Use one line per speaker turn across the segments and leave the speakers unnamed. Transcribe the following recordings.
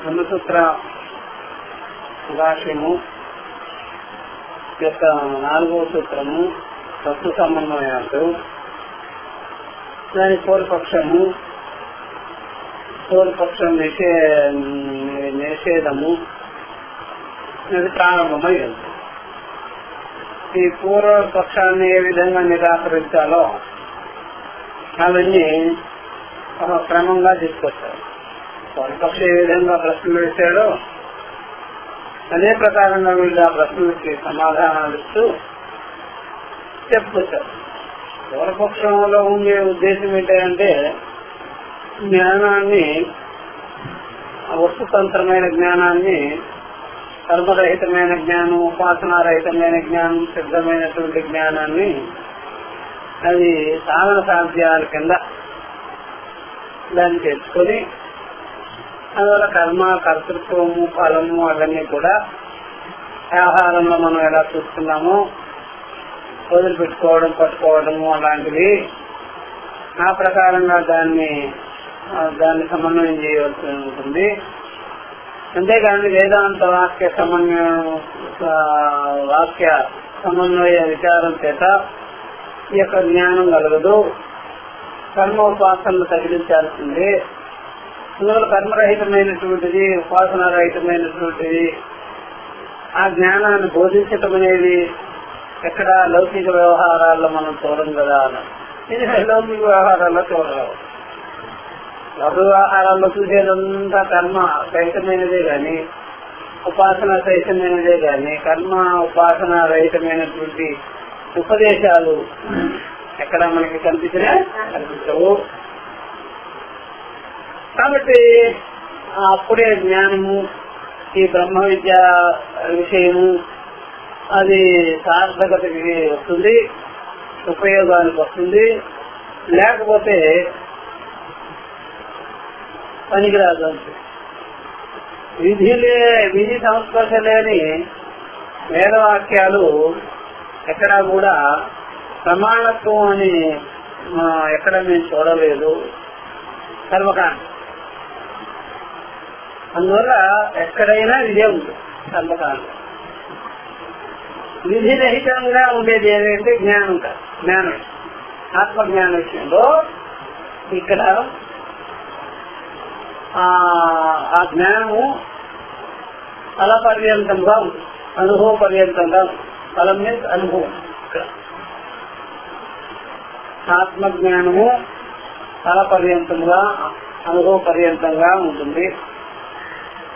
బ్రహ్మసూత్ర భాష్యము యొక్క 4వ సూత్రము వస్తు సమన్వయాలు, దాని పూర్వపక్షము, పూర్వపక్షం నిషేధము ఇది ప్రారంభమైంది. ఈ పూర్వపక్షాన్ని ఏ విధంగా నిరాకరించాలో అవన్నీ క్రమంగా తీసుకొచ్చారు. పూర్వపక్షం ఏ విధంగా ప్రశ్నలు వేశాడో అదే ప్రకారంగా వీళ్ళు ఆ ప్రశ్నలకి సమాధానాలు ఇస్తూ చెప్పుకొచ్చారు. పూర్వపక్షంలో ఉండే ఉద్దేశం ఏంటంటే జ్ఞానాన్ని, వస్తుతంత్రమైన జ్ఞానాన్ని, కర్మరహితమైన జ్ఞానం, ఉపాసనారహితమైన జ్ఞానం, సిద్ధమైనటువంటి జ్ఞానాన్ని అది సాధన సాధ్యాల కింద దాన్ని తెచ్చుకొని అందువల్ల కర్మ, కర్తృత్వము, ఫలము అవన్నీ కూడా వ్యవహారంలో మనం ఎలా చూస్తున్నామో వదిలిపెట్టుకోవడం, పట్టుకోవడము అలాంటివి ఆ ప్రకారంగా దాన్ని సమన్వయం చేయవలసి ఉంటుంది. అంతేకాని వేదాంత వాక్య సమన్వయ విచారం చేత ఈ యొక్క జ్ఞానం కలగదు. కర్మోపాసనలు తగిలించాల్సిందే. అందువల్ల కర్మరహితమైనటువంటిది, ఉపాసనారహితమైనటువంటిది ఆ జ్ఞానాన్ని బోధించటం అనేది ఎక్కడ లౌకిక వ్యవహారాల్లో మనం చూడం కదా. ఇది లౌకిక వ్యవహారాల్లో చూడరావు. లౌకిక వ్యవహారాల్లో చూసేదంతా కర్మ సహితమైనదే గాని, ఉపాసన సహితమైనదే గాని, కర్మ ఉపాసన రహితమైనటువంటి ఉపదేశాలు ఎక్కడ మనకి కనిపించవు. కాబట్టి అప్పుడే జ్ఞానము, ఈ బ్రహ్మ విద్య విషయము అది సార్థకతకి వస్తుంది, ఉపయోగానికి వస్తుంది. లేకపోతే పనికిరాదు. విధి సంస్పర్శ లేని వేదవాక్యాలు ఎక్కడా కూడా ప్రమాణత్వం అని ఎక్కడ మేము చూడలేదు. కర్మకాండ అందువల్ల ఎక్కడైనా ఇదే ఉంది. కర్మకాండ విధిరహితంగా ఉండేది ఏదంటే జ్ఞానం, ఆత్మజ్ఞాన విషయంలో ఇక్కడ ఆ జ్ఞానము ఫల పర్యంతంగా ఉంది, అనుభవ పర్యంతంగా. ఫలం మీన్స్ అనుభవం. ఆత్మజ్ఞానము ఫల పర్యంతంగా, అనుభవ పర్యంతంగా ఉంటుంది.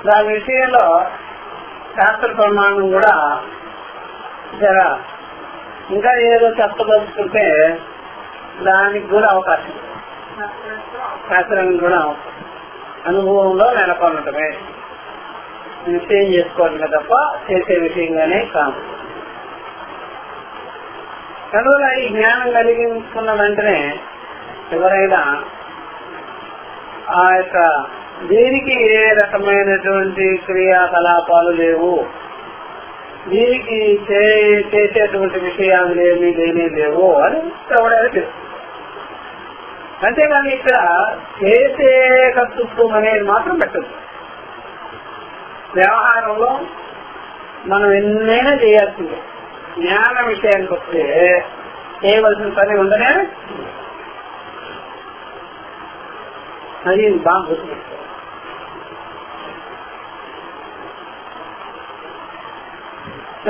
దాని విషయంలో శాస్త్ర ప్రమాణం కూడా ఇంకా ఏదో చెప్పదలుచుకుంటే దానికి కూడా అవకాశం, శాస్త్రానికి కూడా అవకాశం. అనుభవంలో నెలకొనటమే, నిశ్చయం చేసుకోవడమే తప్ప చేసే విషయంగానే కాదు. కనుక ఈ జ్ఞానం కలిగించుకున్న వెంటనే ఎవరైనా ఆ యొక్క దీనికి ఏ రకమైనటువంటి క్రియాకలాపాలు లేవు, దీనికి చేసేటువంటి విషయాలు లేని లేవు అని ఎవడైనా తెలుసు. అంతేగాని ఇక్కడ చేసే కర్తృత్వం అనేది మాత్రం పెట్టదు. వ్యవహారంలో మనం ఎన్నైనా చేయాల్సిందే. జ్ఞాన విషయానికి వస్తే చేయవలసిన పని ఉండనే అది బాగా గుర్తుపెట్టుకోవాలి.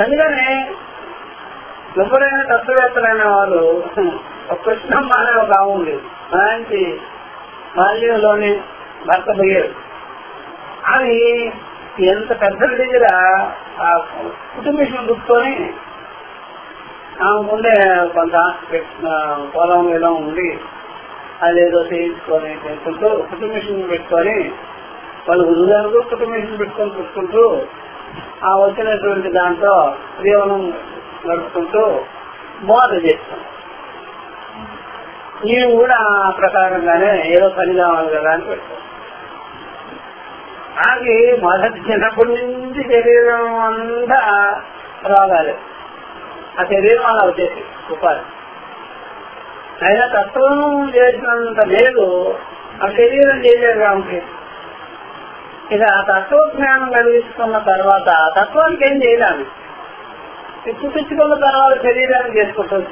అందుకనే ఎవరైనా తత్వవేత్తలైన వాళ్ళు ఒక కృష్ణమ్మ అనే ఒక ఆవు ఉంది. అలాంటి బాల్యంలోనే భర్త పోయాడు. అది ఎంత పెద్ద దగ్గర ఆ కుటుంబీషులు గుర్తుకొని ఆమెకుండే కొంత పొలం ఇలా ఉండి అదేదో చేయించుకొని చేసుకుంటూ కుటుంబీషులు పెట్టుకొని వాళ్ళు గురుగారు కుటుంబీషులు పెట్టుకొని చూసుకుంటూ ఆ వచ్చినటువంటి దాంట్లో జీవనం నడుపుకుంటూ బోధ చేస్తాం. నీవు కూడా ఆ ప్రకారంగానే ఏదో పని కావాలి కదా అని పెడతాం. ఆగి మొదటి చిన్నప్పటి నుంచి శరీరం అంతా రోగాలు, ఆ శరీరం అలా వచ్చేసి ఉపాధి. అయినా తత్వం చేసినంత లేదు ఆ శరీరం చేయలేదు. కాబట్టి ఇక ఆ తత్వజ్ఞానం కలిగిస్తున్న తర్వాత తత్వానికి ఏం చేయలేము. పిచ్చుకున్న తర్వాత శరీరాన్ని చేసుకుంటుంది.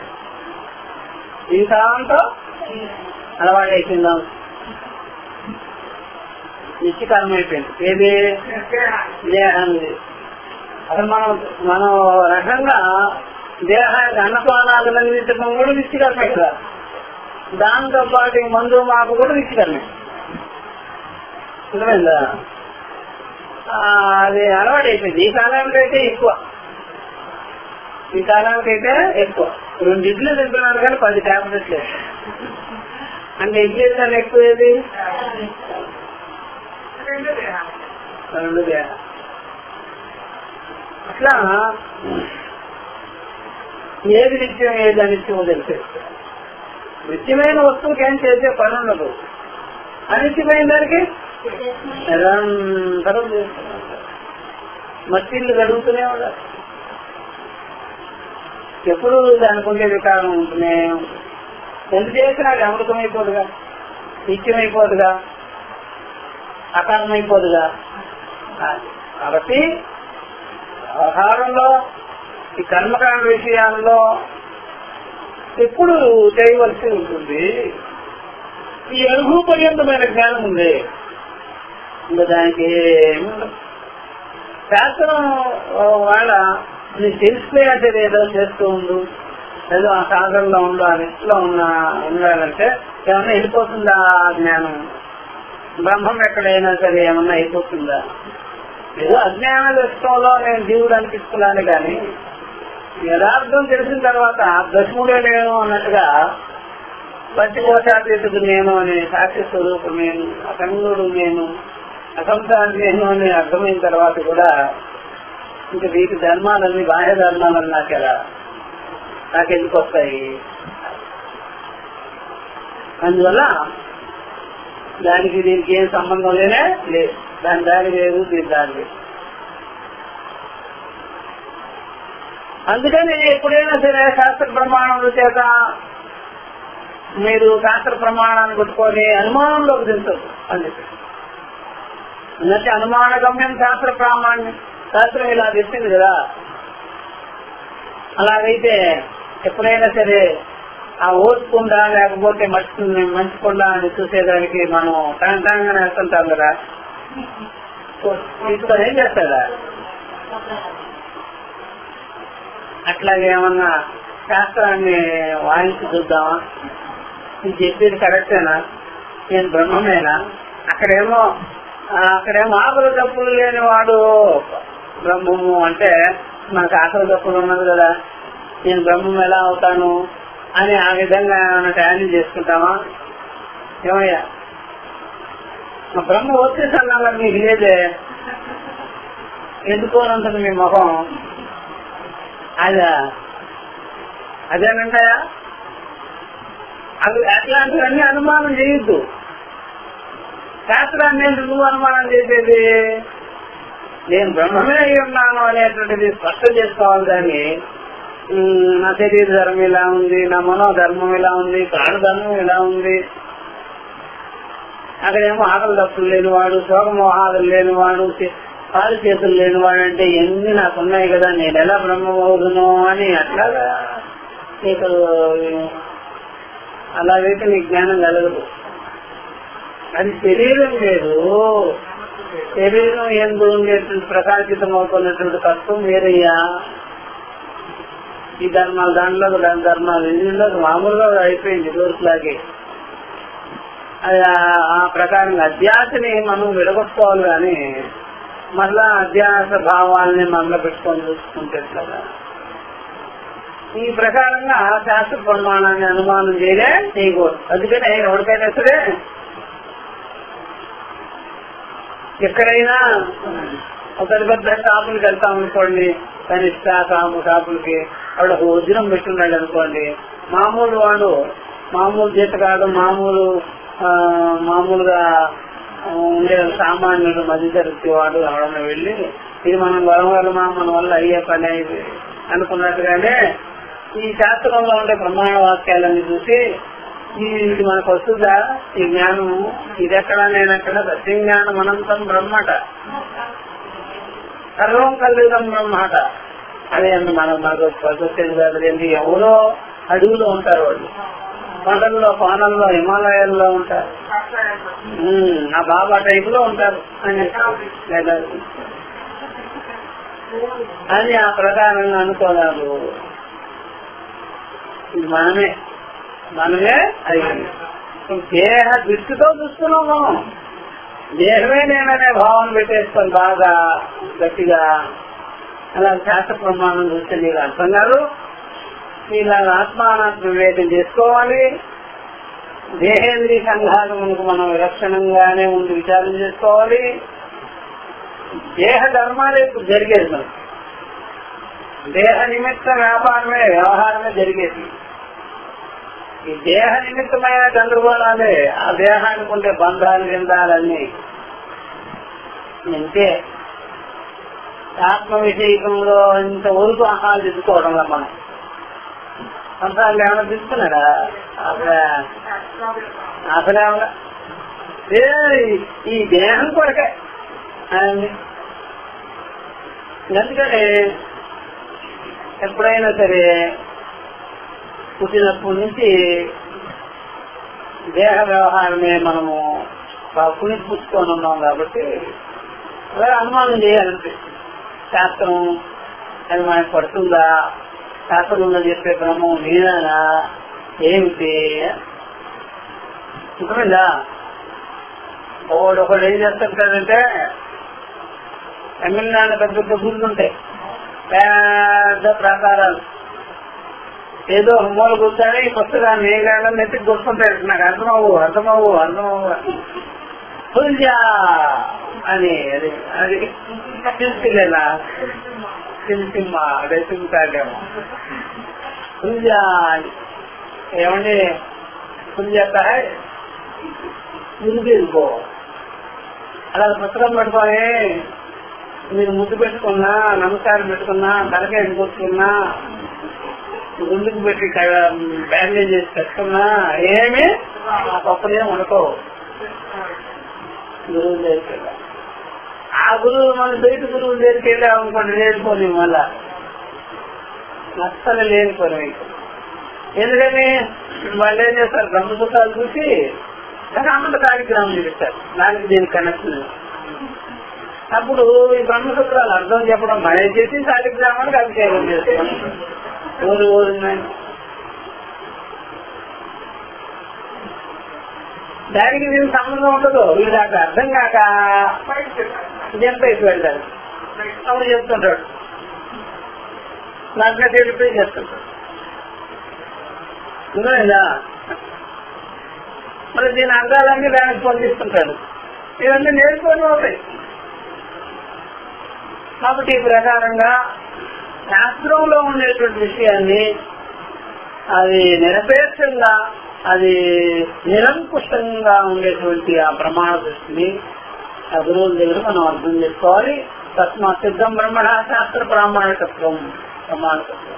ఇంకాంతో అలవాటు అయిపోయిందాం, నిత్యకాలం అయిపోయింది. ఏది దేహాన్ని అసలు మనం రకంగా దేహానికి అన్నపానాలు అందించడం కూడా నిత్యకరమే కదా. దాంతో పాటు మందు మాకు కూడా నిత్యకరమే. అర్థమైందా? అది అలవాటు అయిపోయింది. ఈ కాలానికైతే ఎక్కువ, ఈ కాలానికైతే ఎక్కువ. 2 ఇడ్లు తింటున్నాను కానీ 10 టాబ్లెట్లు అంటే ఇడ్లీ కన్నా ఎక్కువ ఏది? 2 దేహాలు. అట్లా ఏది నిత్యం ఏది అనిత్యమో తెలిసే. నిత్యమైన వస్తువుకి ఏం చేసే పని ఉండదు, అనిత్యమైన దానికి నిరంతరం చేస్తున్నారు. మట్టిల్లు గడుగుతూనే ఉండాలి. ఎప్పుడు దానికి ఉండే వికారం ఉంటూనే ఉంటుంది. ఎంత చేసినా అది అమృతమైపోదుగా, నిత్యమైపోదుగా, అకారణమైపోదుగా. కాబట్టి వ్యవహారంలో ఈ కర్మకాండ విషయాల్లో ఎప్పుడు చేయవలసి ఉంటుంది. ఈ అనుభవ పర్యంతమైన జ్ఞానం ఉంది. ఇంకా దానికి శాస్త్రం వాళ్ళ నీకు తెలిసిపోయాక ఏదో చేస్తూ ఉండు, ఏదో ఆ సాగరంలో ఉండు, ఆ నిష్ఠలో ఉండాలంటే ఏమన్నా వెళ్ళిపోతుందా జ్ఞానం? బ్రహ్మం ఎక్కడైనా సరే ఏమన్నా అయిపోతుందా? ఏదో అజ్ఞాన దృష్టంలో నేను జీవుడు అనిపిస్తున్నాను కానీ యథార్థం తెలిసిన తర్వాత దశముడే నేను అన్నట్టుగా పంచకోశాతీతుడు నేను అనే సాక్షి స్వరూపం నేను, అఖండుడు నేను, అసంసారి నేను అని అర్థమైన తర్వాత కూడా ఇంకా వీటి ధర్మాలన్నీ బాహ్య ధర్మాలన్నీ నాకెందుకు వస్తాయి? అందువల్ల దానికి దీనికి ఏం సంబంధం లేదు. దాని దారి లేదు, దీని దారి లేదు. అందుకని ఎప్పుడైనా సరే శాస్త్ర ప్రమాణముల చేత మీరు శాస్త్ర ప్రమాణాన్ని కొట్టుకొని అనుమానంలోకి దించదు అని చెప్పి. అందుకే అనుమాన గమ్యం శాస్త్ర ప్రామాణ్యం. శాస్త్రం ఇలా చెప్పింది కదా. అలాగైతే ఎప్పుడైనా సరే ఆ ఓర్చుకుండా లేకపోతే మంచుకుండా అని చూసేదానికి మనం టాంగానే వేస్తుంటాం కదా. తీసుకొని ఏం చేస్తాడా? అట్లాగే ఏమన్నా శాస్త్రాన్ని వాయించి చూద్దామా? నేను చెప్పేది కరెక్టేనా? నేను బ్రహ్మమేనా? అక్కడేమో ఆకలి తప్పులు లేని వాడు బ్రహ్మము అంటే మనకు ఆకలి తప్పులు ఉన్నది కదా, నేను బ్రహ్మం ఎలా అవుతాను అని ఆ విధంగా ఏమైనా తయారు చేసుకుంటామా? ఏమయ్యా మా బ్రహ్మ వచ్చేసన్నా మీకు లేదే, ఎందుకోనంటుంది మీ ముఖం. అదేనంటాయా? అట్లాంటివన్నీ అనుమానం చేయొద్దు. శాస్త్రాన్ని ఎందుకు అనుమానం చేసేది? నేను బ్రహ్మమే అయి ఉన్నాను అనేటువంటిది స్పష్టం చేసుకోవాలి. కానీ నా శరీర ధర్మం ఇలా ఉంది, నా మనోధర్మం ఇలా ఉంది, ప్రాణధర్మం ఇలా ఉంది, అక్కడేమో ఆకలి తప్పులు లేనివాడు, శోకమోహాదులు లేనివాడు, కాలు చేతులు లేనివాడు అంటే ఎన్ని నాకున్నాయి కదా, నేను ఎలా బ్రహ్మమవుదును అని అట్లాగా నీకు అలాగైతే నీకు జ్ఞానం కలగదు. అది శరీరం లేదు, శరీరం ఎందు ఉండేటువంటి ప్రకాశితం అవుతున్నటువంటి తత్వం వేరయ్యా. ఈ ధర్మాలు దాంట్లో దాని ధర్మాలు ఇందులో మామూలుగా అయిపోయింది రోజులాగే. అది ఆ ప్రకారంగా అధ్యాసని మనం విడగొట్టుకోవాలి కానీ మళ్ళా అధ్యాస భావాలని మనలో పెట్టుకొని చూసుకుంటే కదా. ఈ ప్రకారంగా శాస్త్ర ప్రమాణాన్ని అనుమానం చేయకూడదు. అందుకని ఎవరికైనా సరే ఎక్కడైనా ఒక పెద్ద షాపులకి వెళ్తామనుకోండి, కనిష్ట షాపులకి ఆవిడ ఒక వజ్రం పెట్టున్నాడు అనుకోండి, మామూలు వాడు మామూలు జీతగాడు మామూలుగా ఉండే సామాన్యుడు మధ్యతరగతి వాడు ఎవడన్నా వెళ్ళి ఇది మనం గొడవలమా మన వల్ల అయ్యే పని అయింది అనుకున్నట్టుగానే ఈ శాస్త్రంలో ఉండే ప్రమాణ వాక్యాలన్నీ చూసి ఇది మనకు వస్తుందా ఈ జ్ఞానము? ఇది ఎక్కడా నేనెక్కడ సత్యజ్ఞానం అనంతం బ్రహ్మట, సర్వం కల్విదం బ్రహ్మట. అదే అండి మనకు వచ్చేది కాదండి. ఎవరో అడవులో ఉంటారు వాళ్ళు, కొండల్లో కోనల్లో హిమాలయాల్లో ఉంటారు, ఆ బాబా టైప్ లో ఉంటారు అని ఆ ప్రకారంగా అనుకోవాలి. ఇది మనమే అది దేహ దృష్టితో చూస్తున్నాం మనం. దేహమే నేననే భావన పెట్టేసుకొని బాగా గట్టిగా అలా శాస్త్ర ప్రమాణం చూస్తే నీకు అర్థం కాదు. ఇలా ఆత్మానాత్మ వివేకం చేసుకోవాలి. దేహేంద్రియ సంఘాతములకు మనం విలక్షణంగానే ముందు విచారం చేసుకోవాలి. దేహ ధర్మాలే ఇప్పుడు జరిగేది. మనం దేహ నిమిత్త వ్యాపారమే వ్యవహారమే జరిగేది. ఈ దేహ నిమిత్తమైన గందరగోళాలే, ఆ దేహానికి ఉండే బంధాలు గిందాలన్నీ అంతే. ఆత్మ విషయంలో ఇంత ఒరుకు ఆహాలు దిద్దుకోవడంలో మనం సంసారాలు ఏమైనా దిద్దుతున్నాడా? అసలు ఈ దేహం కొరకే. ఎందుకంటే ఎప్పుడైనా సరే పుట్టినప్పటి నుంచి దేహ వ్యవహారమే మనము పుణిపుచ్చుకొని ఉన్నాం కాబట్టి అలా అనుమానం చేయాలనిపిస్తుంది. శాస్త్రం అది మనకు పడుతుందా? శాస్త్రంలో చెప్పే బ్రహ్మం నేనా ఏమిటి ఇంకదా? ఒకడు ఏం చేస్తుంటాడంటే తమిళనాడు పెద్ద పెద్ద గుళ్ళు ఉంటాయి, పెద్ద ప్రాకారాలు, ఏదో మూల కూర్చొని ఈ పుస్తకాన్ని ఏ కాలం నెత్తికి కూర్చుంటాడు. నాకు అర్థమవు పూజ అని అది తెలుసులేనా సింహ అదే సింహాడేమో పూజ ఏమండి పూజ చేస్తా మురుగేసుకో అలా పుస్తకం పెట్టుకొని మీరు ముద్దు పెట్టుకున్నా, నమస్కారం పెట్టుకున్నా, తలకాయ కూర్చున్నా, గుండుకు పెట్టి బ్యాండేజ్ చేసి పెట్టుకున్నా ఏమి తప్పనే ఉండకో. గురువు దగ్గరికి వెళ్ళా, ఆ గురువు మన బయట గురువు దగ్గరికి వెళ్ళా అనుకోండి లేనిపోని మళ్ళా అస్సలు లేనిపోని. ఎందుకని వాళ్ళు ఏం చేస్తారు? బ్రహ్మసూత్రాలు చూసి అనంత కార్యక్రమం చూపిస్తారు, దానికి దీనికి కనెక్షన్. అప్పుడు ఈ బ్రహ్మసూత్రాలు అర్థం చెప్పడం మనం చేసి కార్యక్రమానికి అభిషేకం చేస్తాం. దానికి దీనికి సంబంధం ఉండదు. వీళ్ళు నాకు అర్థం కాక ఎంత ఇటు వెళ్తారు అప్పుడు చెప్తుంటాడు, నాకు తెలిపి చేస్తుంటాడు. ఉందా? మరి దీని అర్థాలన్నీ దానికి పొందిస్తుంటాడు. ఇవన్నీ నేర్చుకొని అవుతాయి. కాబట్టి ఈ ప్రకారంగా శాస్త్రంలో ఉండేటువంటి విషయాన్ని అది నిరపేక్షంగా, అది నిరంకుశంగా ఉండేటువంటి ఆ ప్రమాణ దృష్టిని ఆ గురువుల దగ్గర మనం అర్థం చేసుకోవాలి. తస్మాత్ సిద్ధం బ్రహ్మణ శాస్త్ర ప్రామాణికత్వం ప్రమాణకత్వం.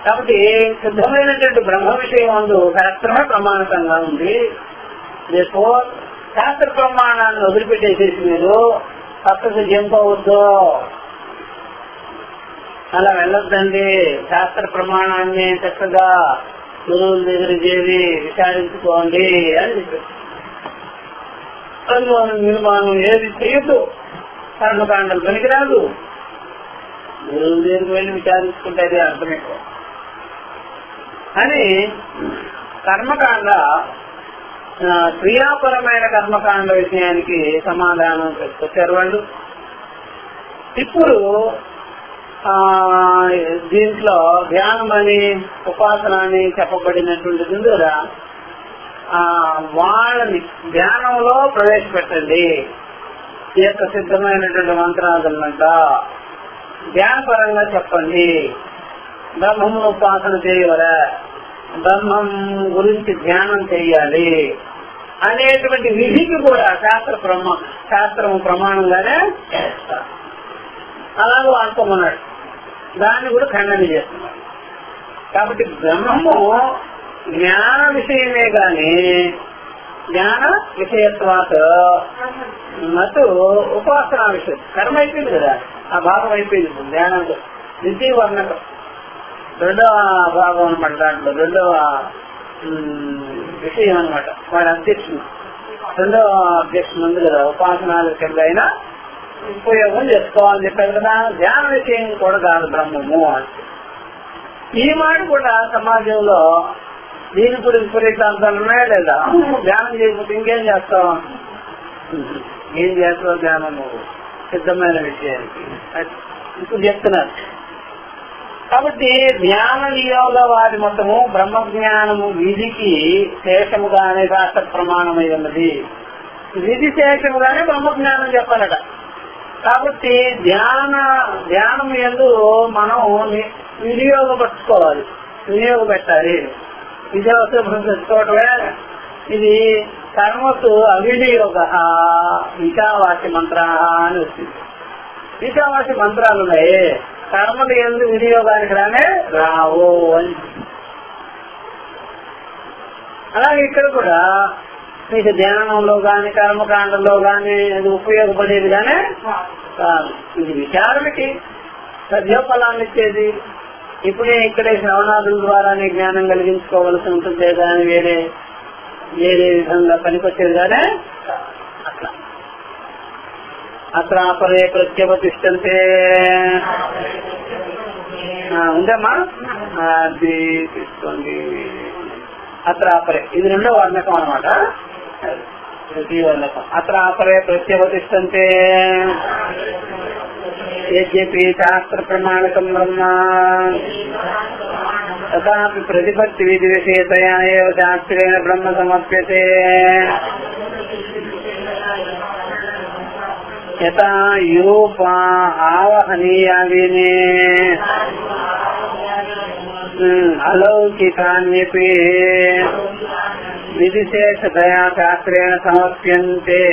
కాబట్టి సిద్ధమైనటువంటి బ్రహ్మ విషయం అందు శాస్త్రమే ప్రమాణికంగా ఉంది. శాస్త్ర ప్రమాణాన్ని వదిలిపెట్టేసేసి మీరు తప్పసి చెంపవద్దు, అలా వెళ్ళొద్దండి. శాస్త్ర ప్రమాణాన్ని చక్కగా గురువుల దగ్గర చేరి విచారించుకోండి అని చెప్పారు. అనుమానం నిర్మాణం ఏది చేయదు, కర్మకాండలు పనికిరాదు. గురువుల దగ్గరికి వెళ్ళి విచారించుకుంటే అది అర్థం ఎక్కువ అని. కర్మకాండ క్రియాపరమైన కర్మకాండ విషయానికి సమాధానం చెప్పుకొచ్చారు వాళ్ళు. ఇప్పుడు దీంట్లో ధ్యానం అని ఉపాసన అని చెప్పబడినటువంటిది ద్వారా వాళ్ళని ధ్యానంలో ప్రవేశపెట్టండి. ఈ యొక్క సిద్ధమైనటువంటి మంత్రాదులంట ధ్యానపరంగా చెప్పండి. బ్రహ్మమును ఉపాసన చేయవరా, బ్రహ్మం గురించి ధ్యానం చెయ్యాలి అనేటువంటి విధికి కూడా శాస్త్రము ప్రమాణంగానే చేస్తారు. అలాగే వాడుకోమన్నాడు, దాన్ని కూడా ఖండన చేస్తున్నారు. కాబట్టి బ్రహ్మము జ్ఞాన విషయమే గాని జ్ఞాన విషయత్వాత నటు ఉపాసనా విషయం. కర్మ అయిపోయింది కదా, ఆ భాగం అయిపోయింది. జ్ఞానంతో ద్వితీయ వర్ణకం రెండవ భాగం అనమాట. దాంట్లో రెండవ విషయం అనమాట. వాడి అధ్యక్షుడు రెండవ అధ్యక్షుడు ఉంది కదా, ఉపాసనాల కింద అయినా ఉపయోగం చేసుకోవాలని చెప్పారు కదా. ధ్యాన విషయం కూడా కాదు బ్రహ్మము అని. ఈ మాట కూడా సమాజంలో దీని గురించి విపరీతాంతాలు ఉన్నాయా లేదా? ధ్యానం చేయకపోతే ఇంకేం చేస్తావు? ఏం చేస్తావు ధ్యానం? నువ్వు సిద్ధమైన విషయానికి ఇప్పుడు చెప్తున్నారు. కాబట్టి జ్ఞాన నియోగ వారి మొత్తము బ్రహ్మ జ్ఞానము విధికి శేషముగానే శాస్త్ర ప్రమాణమై ఉన్నది. విధి శేషముగానే బ్రహ్మ జ్ఞానం చెప్పాలట. కాబట్టి ధ్యానం యందు మనం వినియోగపరచుకోవాలి, వినియోగపెట్టాలి. విజయవసం తెచ్చుకోవటమే. ఇది కర్మకు అవినియోగ ఈశావాసి మంత్ర అని వచ్చింది. ఈశావాసి మంత్రాలు ఉన్నాయి, కర్మలు ఎందు వినియోగానికి రానే రావు అని. అలాగే ఇక్కడ కూడా మీకు ధ్యానంలో గాని కర్మకాండంలో గాని అది ఉపయోగపడేది గానే కాదు. ఇది విచారణకి సద్యోఫలాన్ని ఇచ్చేది. ఇప్పుడే ఇక్కడే శ్రవణాదుల ద్వారానే జ్ఞానం కలిగించుకోవలసి ఉంటుంది కానీ వేరే విధంగా పనికొచ్చేది కానీ అట్లా. అత్రాపరే ప్రత్యవతిష్టంతే ఉందమ్మా, అది తీసుకోండి. అత్రాపరే ఇది రెండో వర్ణకం అనమాట. తృతీయ వర్ణకం. అత్రాపరే ప్రత్యవతిష్టంతే యజ్ఞపి శాస్త్ర ప్రమాణకం బ్రహ్మ తథాపి ప్రతిపత్తి విధి విషయతయా ఏవ శాస్త్రేణ బ్రహ్మ సమప్యతే. యథా యూపా ఆవహనీయావినే అలౌకికాన్యపి విధిశేషతయా శాస్త్రేణ సమప్యంతే.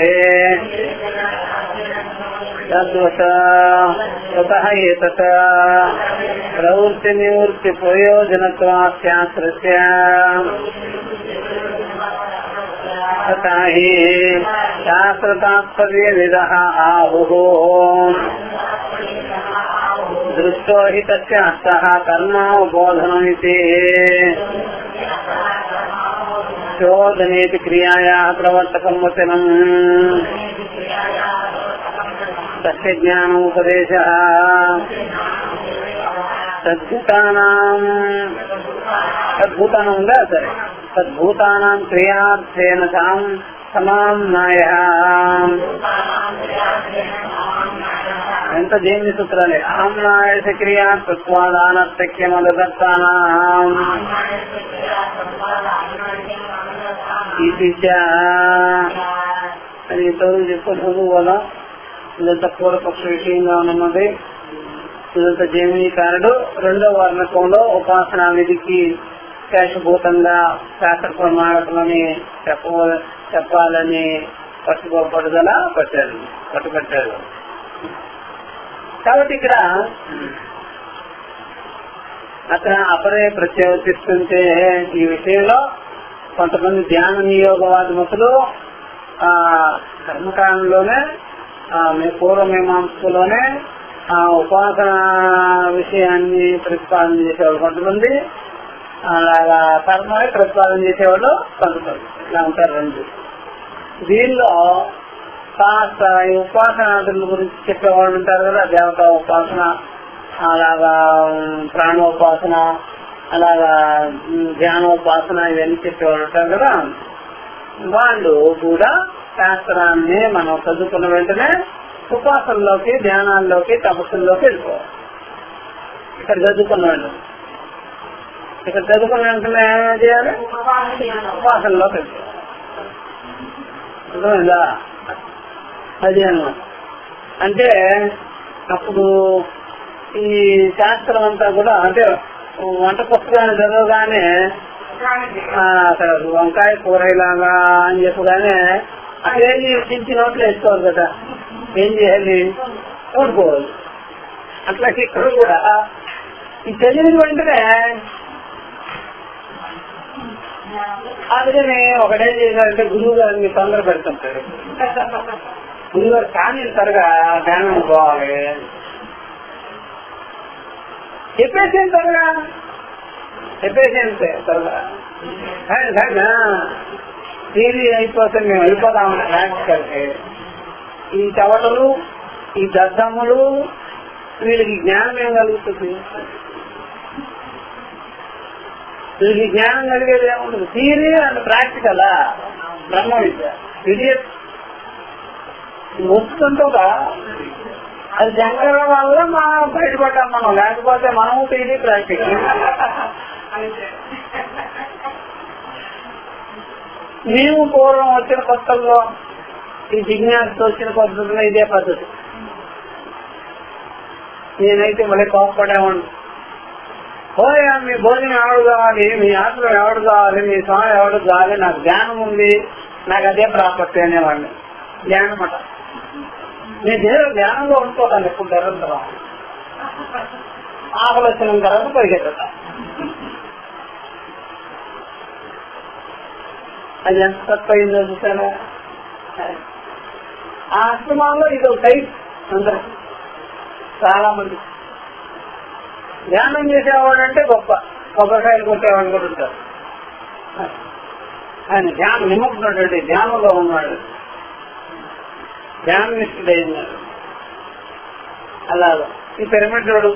తతః ఏతత్ ప్రవృత్తి నివృత్తి ప్రయోజనత్వాత్ శాస్త్రస్య తథా హి శాస్త్ర తాత్పర్యవిదః ఆహుః. దృష్టో హి తస్య అర్థః కర్మోబోధనమితి చోదనేతి క్రియాయాః ప్రవర్తకం వచనం తస్య జ్ఞానోపదేశః తద్భూతానాం ఉందా సరే తద్భూతానాం క్రియార్థేన సమామ్నాయః. ఎంత జైని సూత్రాలే. ఆమ్నాయస క్రియాత్వాదానర్థక్యమదత్తానాం ఇది అని ఇతరులు చెప్పుకోదు వల్ల ఇదంతా పూర్వపక్ష విషయంగా ఉన్నది. ఇదంతా జైమినీకారుడు రెండో వర్ణకంలో ఉపాసనా విధికి శేషభూతంగా శాస్త్ర ప్రమాణకులని చెప్పాలని పట్టుబడుదల పట్టుబట్టారు. కాబట్టి ఇక్కడ అక్కడ అపరే ప్రత్యవర్తిస్తుంటే ఈ విషయంలో కొంతమంది ధ్యాన నియోగవాది మతులు కర్మకాండంలోనే పూర్వమీమాంసలోనే ఉపాసన విషయాన్ని ప్రతిపాదన చేసేవాళ్ళు కొంతమంది, అలాగా కర్మని ప్రతిపాదన చేసేవాళ్ళు కొంతమంది. ఇలా ఉంటారు రెండు. దీనిలో కాస్త ఈ ఉపాసనాదుల గురించి చెప్పేవాళ్ళు ఉంటారు కదా, దేవతా ఉపాసన, అలాగా ప్రాణోపాసన, అలాగా ధ్యానోపాసన, ఇవన్నీ చెప్పేవాళ్ళు ఉంటారు కదా. వాళ్ళు కూడా శాస్త్రాన్ని మనం చదువుకున్న వెంటనే ఉపాసనలోకి, ధ్యానాల్లోకి, తపస్సుల్లోకి వెళ్ళిపోవాలి. ఇక్కడ చదువుకున్న వెంటనే ఏమేమి చేయాలి? ఉపాసనలోకి వెళ్ళిపోవాలి. అర్థమైందా? అది అన్నమాట. అంటే అప్పుడు ఈ శాస్త్రం అంతా కూడా అంటే వంట పుస్తకాన్ని చదవగానే వంకాయ కూరలాగా అని చెప్పగానే అక్కడేం చించి నోట్లు వేసుకోవాలి కదా, ఏం చేయాలి? ఓడుకోవాలి. అట్లా ఇక్కడ కూడా ఈ చదివిన వెంటనే అందుకని ఒకటేం చేశారంటే గురువు గారిని తొందర పెడుతుంటాడు. గురువు గారు కానీ త్వరగా ధ్యానం పోవాలి చెప్పేసేం త్వరగా త్వరగా తీరి అయిపోతే మేము వెళ్ళిపోతాం. ప్రాక్టికల్కి ఈ చవటలు ఈ దద్దమ్ములు వీళ్ళకి జ్ఞానం ఏం కలుగుతుంది? వీళ్ళకి జ్ఞానం కలిగేది ఏముంటుంది? థియరీ అండ్ ప్రాక్టికలా బ్రహ్మ విద్య ఇది వస్తుంటా అది శంకర వల్ల మనం బయటపడ్డాం మనం. లేకపోతే మనము థియరీ ప్రాక్టికల్. మేము పూర్వం వచ్చిన కొత్తల్లో ఈ జిజ్ఞాసతో వచ్చిన పద్ధతిలో ఇదే పద్ధతి. నేనైతే మళ్ళీ కోపపడేవాడిని. పోయా మీ భోజనం ఎవడు కావాలి, మీ ఆత్మ ఎవడు కావాలి, మీ స్వామి ఎవడు కావాలి, నాకు జ్ఞానం ఉంది, నాకు అదే ప్రాపర్టీ అనేవాడిని. జ్ఞానం అట నేను దేవుడు జ్ఞానంలో ఉండిపోతాను ఎప్పుడు నిరంతరం. ఆకలి వచ్చిన తర్వాత పరిగెత్తా. అది ఎంత తప్పయిందో చూసాను. ఆ ఆశ్రమాల్లో ఇది ఒక టైప్. అందరూ చాలా మంది ధ్యానం చేసేవాడు అంటే గొప్ప, కొబ్బరికాయలు కొట్టేవాడు కూడా ఉంటారు. ఆయన ధ్యానం నిమగ్నుడు, ధ్యానంలో ఉన్నాడు, ధ్యాననిష్ఠుడైనాడు. అలాగా ఈ పిరమిడ్ రోడ్డు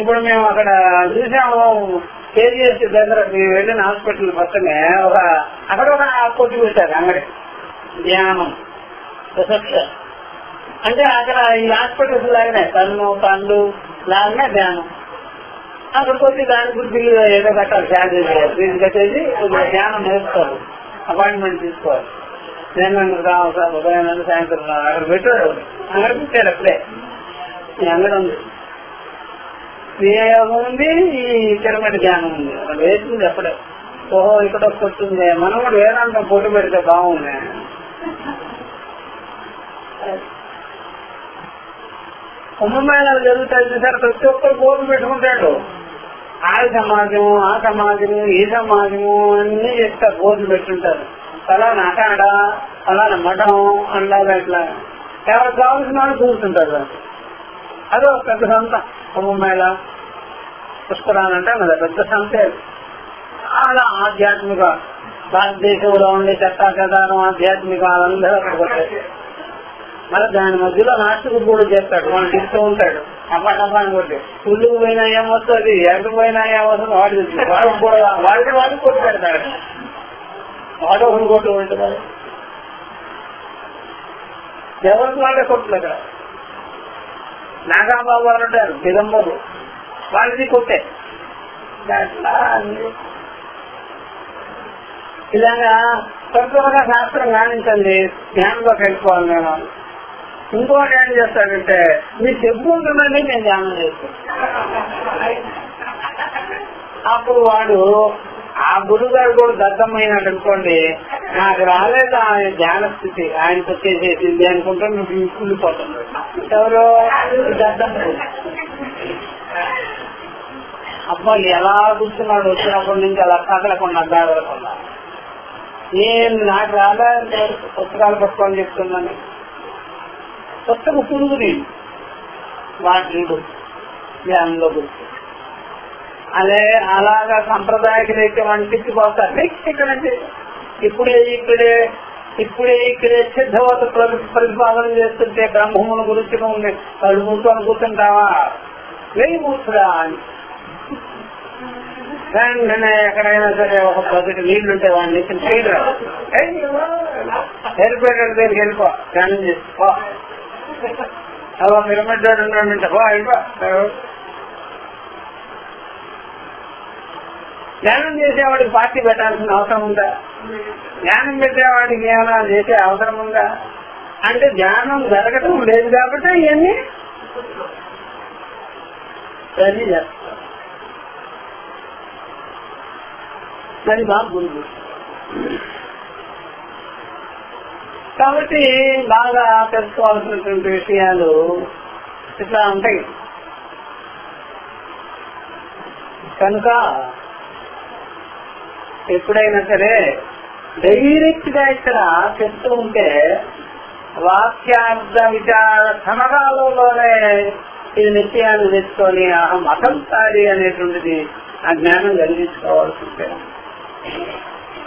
ఇప్పుడు మేము అక్కడ చూసాము. కేజీఎస్ దగ్గర మేము వెళ్ళిన హాస్పిటల్ పక్కనే అక్కడ ఒక కొట్టి పెట్టారు అంగడి ధ్యానం రిసెప్షన్. అంటే అక్కడ ఈ హాస్పిటల్స్ లాగానే పండ్లు లాగానే ధ్యానం. అక్కడికి వచ్చి దాని గురించి ఏదో కట్టాలి, ఫీజు కట్టేసి ధ్యానం నేర్పుతారు. అపాయింట్మెంట్ తీసుకోవాలి. నేను రావు సార్ ఉదయం నుండి సాయంత్రం అక్కడ పెట్టాడు. అంగడి పెట్టాడు అప్పుడే. ఈ అంగడి ఉంది, క్రియాయోగం ఉంది, ఈ పిరమిడ్ ధ్యానం ఉంది. అక్కడ వేసింది అప్పుడే. ఓహో ఇక్కడ వస్తుంది, మనం కూడా వేదాంతం పొట్టు పెడితే బాగుంది. కుంభమేళాలు జరుగుతాయి చూసారు, ప్రతి ఒక్కరు బోర్డు పెట్టుకుంటాడు. ఆ సమాజము, ఆ సమాజము, ఈ సమాజము అన్ని చెప్తారు, బోర్డు పెట్టుంటారు. ఫలానా అకాడ, ఫలానా మఠం అలాగా ఇట్లా ఎవరు కావాల్సిన వాళ్ళు కూర్చుంటారు. అదో పెద్ద సంత. కుంభమేళ పుష్కరాలంటే అది పెద్ద సంతే. చాలా ఆధ్యాత్మిక భారతదేశంలో ఉండే చట్టాచదారం ఆధ్యాత్మిక వాళ్ళందరూ అక్కడికి వచ్చారు. మళ్ళీ దాని మధ్యలో నాస్తికుడు కూడా చేస్తాడు, మనం తిరుగుతూ ఉంటాడు. అపాన్ని కొట్టి పుల్లుకు పోయినా ఏమొస్తుంది, ఎక్కడికి పోయినా ఏమొస్తుంది వాడు కూడా వాడికి కొట్టి పెడతాడు. వాడు ఒకరు కొట్టు ఉంటుంది, ఎవరికి వాళ్ళే కొట్టలేదు. నాగాబాబు వారు ఉంటారు చిదంబరు, వాళ్ళది కొట్టే. అట్లా ఇలాగా తొందరగా శాస్త్రం గానించండి, జ్ఞానంలోకి వెళ్ళిపోవాలి. నేను ఇంకోటి ఏం చేస్తాడంటే మీరు చెప్పుకుంటుందండి నేను ధ్యానం చేస్తాను. అప్పుడు వాడు ఆ గురువు గారు కూడా దత్తమైనట్టు అనుకోండి, నాకు రాలేదు ఆయన ధ్యాన స్థితి, ఆయనకు వచ్చేసేసింది అనుకుంటే నువ్వు కుళ్ళిపోతుంది. ఎవరో దత్తం అబ్బాయి ఎలా కూర్చున్నాడు, వచ్చినప్పటి నుంచి అలా కదలకుండా గాడలకుండా. నేను నాకు రాలేదు పుస్తకాలు పట్టుకొని చెప్తున్నాను. పుస్తకం పురుగుని వాటిని ధ్యానంలో కూర్చు. అదే అలాగా సంప్రదాయక రీతి వంటిపోతారు. ఇక్కడ నుంచి ఇప్పుడే సిద్ధవత ప్రతిపాదన చేస్తుంటే బ్రహ్మముల గురించి ఉంది, వాళ్ళు కూర్చొని కూర్చుంటావా, వెయ్యి కూర్చురా అని. వెంటనే ఎక్కడైనా సరే ఒక పద్ధతి నీళ్లుంటే వాడిని చేయడం ఏర్పేట దగ్గరికి వెళ్ళిపో, ధ్యానం చేసుకో. అలా పిరమిడ్ ఉన్నాడంటే వెళ్ళిపో. ధ్యానం చేసేవాడికి పార్టీ పెట్టాల్సిన అవసరం ఉందా? ధ్యానం పెట్టేవాడికి ఏమైనా చేసే అవసరం ఉందా? అంటే ధ్యానం జరగటం లేదు కాబట్టి ఇవన్నీ సరి చేస్తారు. అది బాగుంది. కాబట్టి బాగా తెలుసుకోవాల్సినటువంటి విషయాలు ఇట్లా ఉంటాయి. కనుక ఎప్పుడైనా సరే డైరెక్ట్ గా ఇక్కడ చెప్తూ ఉంటే వాక్యార్థ విచార సమకాలంలోనే ఇది నిత్యాన్ని తెచ్చుకొని అహం అసంసారి అనేటువంటిది ఆ జ్ఞానం కలిగించుకోవాల్సి ఉంటుంది.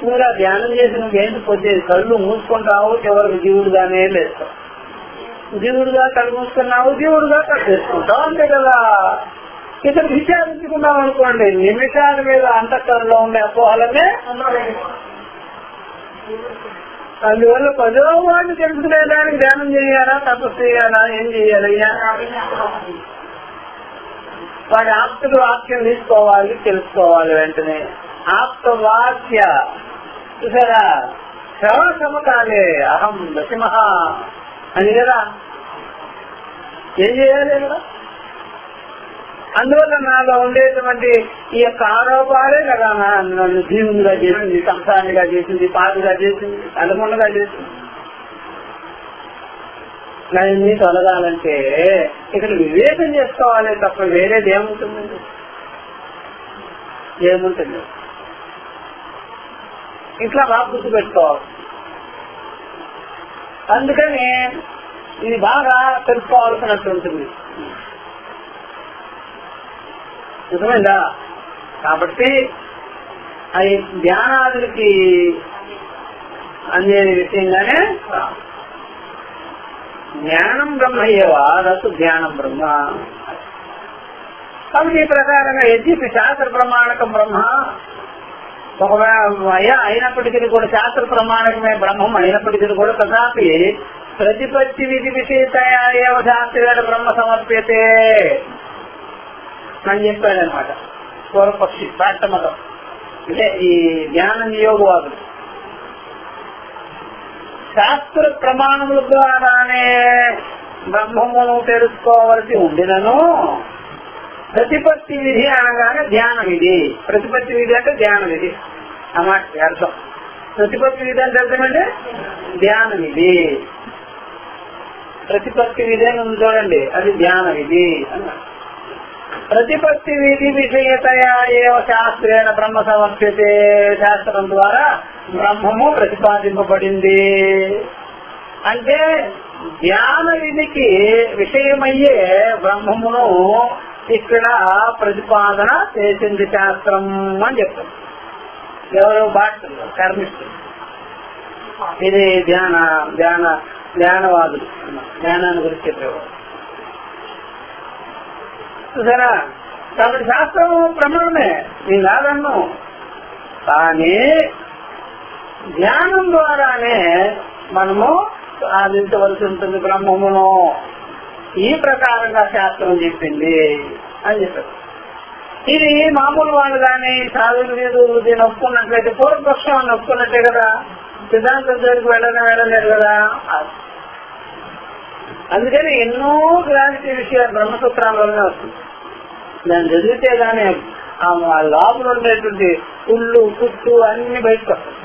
నువ్వు ధ్యానం చేసి నువ్వేంటి పొద్దు కళ్ళు మూసుకుంటావు, ఎవరికి జీవుడుగానే లేస్తావు. జీవుడుగా కళ్ళు మూసుకున్నావు, జీవుడుగా కళ్ళు చేసుకుంటావు, అంతే కదా. ఇక్కడ విచారించుకున్నాం అనుకోండి, నిమిషాల మీద అంతఃకరణలో ఉండే అపోహలనే. అందువల్ల పదో వాడిని తెలుసుకునేదానికి ధ్యానం చేయాలా, తపస్సు చేయాలా, ఏం చేయాలి? వాడి ఆప్తుడు వాక్యం తీసుకోవాలి, తెలుసుకోవాలి. వెంటనే ఆప్తవాక్య చూసారా, శ్రవణ సమకాలే అహం దశమహ అని కదా. ఏం చేయాలి కదా? అందువల్ల నాలో ఉండేటువంటి ఈ యొక్క ఆరోపాలే కదా నన్ను జీవునిగా చేసింది, సంసారిగా చేసింది, పాపిగా చేసింది, అలముండగా చేసింది. దాన్ని తొలగాలంటే ఇక్కడ వివేకం చేసుకోవాలి తప్ప వేరేది ఏముంటుందండి? ఏముంటుంది? ఇట్లా బాగా గుర్తు పెట్టుకోవాలి. అందుకని ఇది బాగా తెలుసుకోవాల్సినట్టు ఉంటుంది. నిజమైందా? కాబట్టి అది ధ్యానాదులకి అందే విషయంగానే జ్ఞానం బ్రహ్మయ్యేవా రసు జ్ఞానం బ్రహ్మ. కాబట్టి ఈ ప్రకారంగా యజ్ఞ శాస్త్ర ప్రమాణకం బ్రహ్మ ఒకవేళ అయినప్పటికీ కూడా శాస్త్ర ప్రమాణకమే బ్రహ్మం అయినప్పటికీ కూడా తథాపి ప్రతిపత్తి విధి విషయతయా శాస్త్ర బ్రహ్మ సమర్ప్యతే అని చెప్పాడనమాట పూర్వపక్షి శాస్త్రమతం. అంటే ఈ జ్ఞాన నియోగవాదులు శాస్త్ర ప్రమాణముల ద్వారానే బ్రహ్మమును తెలుసుకోవలసి ఉండినను ప్రతిపత్తి విధి అనగానే ధ్యాన విధి. ప్రతిపత్తి విధి అంటే ధ్యాన విధి అన్నమాట అర్థం. ప్రతిపత్తి విధి అంటే అర్థమంటే ధ్యాన విధి. ప్రతిపత్తి విధి అని ఉంది చూడండి, అది ధ్యాన విధి అన్నమాట. ప్రతిపత్తి విధి విషయతయా ఏవ శాస్త్రేణ బ్రహ్మ సమర్ప్యతే. శాస్త్రం ద్వారా బ్రహ్మము ప్రతిపాదింపబడింది. అంటే ధ్యాన విధికి విషయమయ్యే బ్రహ్మమును ఇక్కడ ప్రతిపాదన చేసింది శాస్త్రం అని చెప్తాం. ఎవరు? భాష్యులు, కర్మిష్ఠులు. ఇది ధ్యానవాదులు, జ్ఞానాన్ని గురించి చెప్పేవారు. చూసారా? కాబట్టి శాస్త్రం ప్రమాణమే, నేను కాదన్ను. కానీ ధ్యానం ద్వారానే మనము సాధించవలసి ఉంటుంది బ్రహ్మమును. ఈ ప్రకారంగా శాస్త్రం చెప్పింది అని చెప్పారు. ఇది మామూలు వాళ్ళు కానీ సాధువులు మీద దీన్ని ఒప్పుకున్నట్లయితే పూర్వపక్షం అని ఒప్పుకున్నట్టే కదా. సిద్ధాంతం దగ్గరికి వెళ్ళలేదు కదా. అందుకని ఎన్నో గ్రాంతి విషయాలు బ్రహ్మసూత్రాల్లోనే వస్తుంది. దాన్ని చదివితే గానీ ఆ లోపల ఉండేటువంటి పుల్లు పుట్టు అన్ని బయటకు వస్తాయి.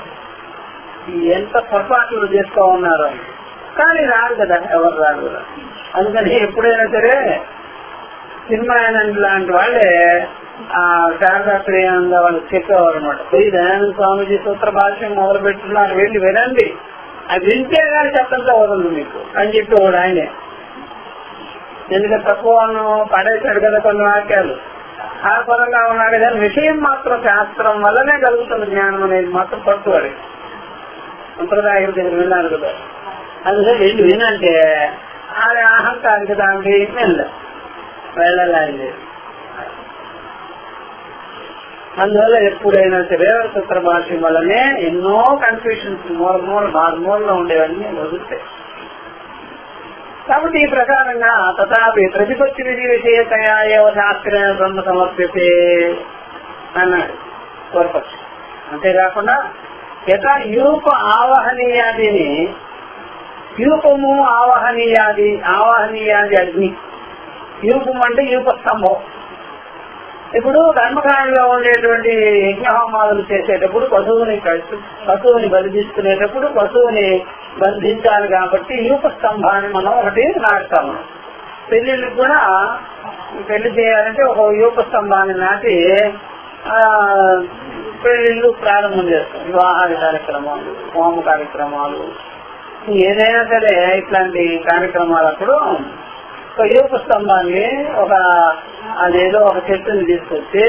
ఎంత పొరపాట్లు చేస్తూ ఉన్నారు అని. కానీ రాదు కదా, ఎవరు రాదు కదా. అందుకని ఎప్పుడైనా సరే సినిమానంద లాంటి వాళ్ళే ఆ శారదాత్రేయంగా వాళ్ళు చెప్పేవారు అనమాట. పోయి దయానంద స్వామిజీ సూత్ర భాష్యం మొదలు పెట్టున్నారు, వెళ్ళి వినండి, అది వింటే కానీ చెప్పంతా వదలదు మీకు అని చెప్పేవాడు ఆయనే. ఎందుకంటే తక్కువ పడేశాడు కదా కొన్ని వాక్యాలు, ఆ పరంగా ఉన్నాడు కానీ విషయం మాత్రం శాస్త్రం వల్లనే కలుగుతుంది జ్ఞానం అనేది మాత్రం పట్టువాడు. సంప్రదాయం దగ్గర విన్నారు కదా. అందుకే వెళ్ళి వినంటే అది అహంకారికి దానికి వెళ్ళాలి. అందువల్ల ఎప్పుడైనా సరే సూత్ర భాష్యం వల్లనే ఎన్నో కన్ఫ్యూషన్స్ మూలలో ఉండేవన్నీ వదులుతాయి. కాబట్టి ఈ ప్రకారంగా తథాపి ప్రతిపత్తి విధి విషయతయా ఏవ శాస్త్రేణ బ్రహ్మ సమర్ప్యతే అన్నాడు పూర్వపక్షం. అంతేకాకుండా యథా యూప ఆవహనీయాదిని, యూపము ఆవహనీయాది అగ్ని. యూపం అంటే యూప స్తంభం. ఇప్పుడు కర్మకాండలో ఉండేటువంటి యజ్ఞహోమాదులు చేసేటప్పుడు పశువుని బలిదిస్తునేటప్పుడు పశువుని బంధించాలి కాబట్టి యూప స్తంభాన్ని మనం ఒకటి నాటుతాము. పెళ్లిళ్ళకి కూడా పెళ్లి చేయాలంటే ఒక యూప స్తంభాన్ని నాటి పెళ్లిళ్ళు ప్రారంభం చేస్తాం, వివాహాది కార్యక్రమాలు, హోమ కార్యక్రమాలు, ఏదైనా సరే ఇట్లాంటి కార్యక్రమాలప్పుడు ఒక యూప స్తంభాన్ని అదేదో ఒక చెట్టుని తీసుకొచ్చి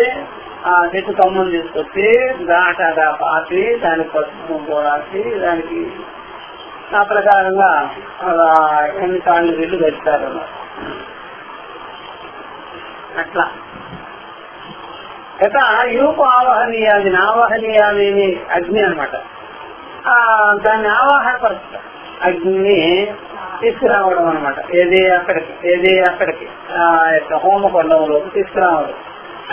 ఆ చెట్టు కొమ్మను తీసుకొచ్చి ఘాటగా పాతి దానికి పసుపు పోడాల్సి దానికి ఆ ప్రకారంగా ఎన్ని కాళ్ళు వీళ్ళు పెడతారు. అట్లా గత యూప ఆవాహనీయాది ఆవాహనీయాది అగ్ని అనమాట. దాన్ని ఆవాహనపరుస్తారు, అగ్ని తీసుకురావడం అనమాట. ఏది అక్కడికి ఆ యొక్క హోమకొండంలోకి తీసుకురావడం,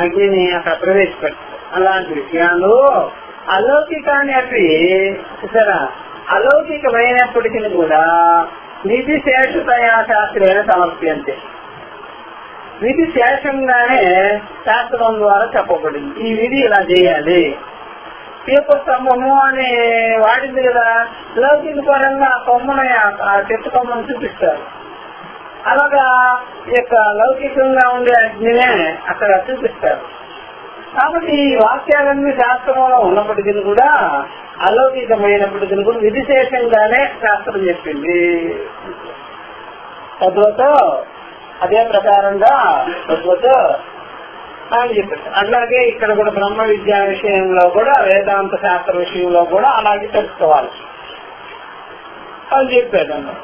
అగ్నిని అక్కడ ప్రవేశపెడతారు. అలాంటి విషయాలు అలౌకికాన్ని అవి చూసారా, అలౌకికమైనప్పటికీ కూడా విధి శేషతయా శాస్త్రేణ సమర్ప్యంతే. విధి శేషంగానే శాస్త్రం ద్వారా చెప్పబడింది. ఈ విధి ఇలా చేయాలి. యూప స్తంభము అని వాడింది కదా, లౌకిక పరంగా ఆ కొమ్మని ఆ చెట్టు కొమ్మను చూపిస్తారు. అలాగా ఈ యొక్క లౌకికంగా ఉండే అగ్నినే అక్కడ చూపిస్తారు. కాబట్టి ఈ వాక్యాలన్నీ శాస్త్రంలో ఉన్నప్పటికీ కూడా అలౌకికమైనప్పటికీ కూడా విధిశేషంగానే శాస్త్రం చెప్పింది. తద్వతో అదే ప్రకారంగా అని చెప్పారు. అట్లాగే ఇక్కడ కూడా బ్రహ్మ విద్యా విషయంలో కూడా వేదాంత శాస్త్ర విషయంలో కూడా అలాగే తెలుసుకోవాలి అని చెప్పాడు అన్నారు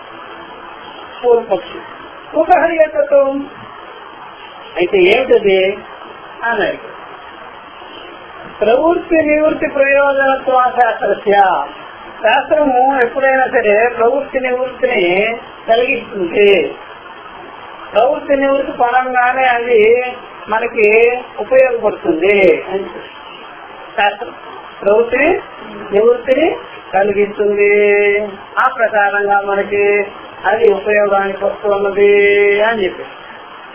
పూర్వపక్షి. ఉపహర్యతత్వం అయితే ఏమిటది అన్నాడు. ప్రవృత్తి నివృత్తి ప్రయోజనత్వ శాస్త్రస్య, శాస్త్రము ఎప్పుడైనా సరే ప్రవృత్తి నివృత్తిని కలిగిస్తుంది. ప్రవృత్తి నివృత్తి పరంగానే అది మనకి ఉపయోగపడుతుంది. శాస్త్రం ప్రవృత్తి నివృత్తిని కలిగిస్తుంది, ఆ ప్రకారంగా మనకి అది ఉపయోగానికి వస్తున్నది అని చెప్పి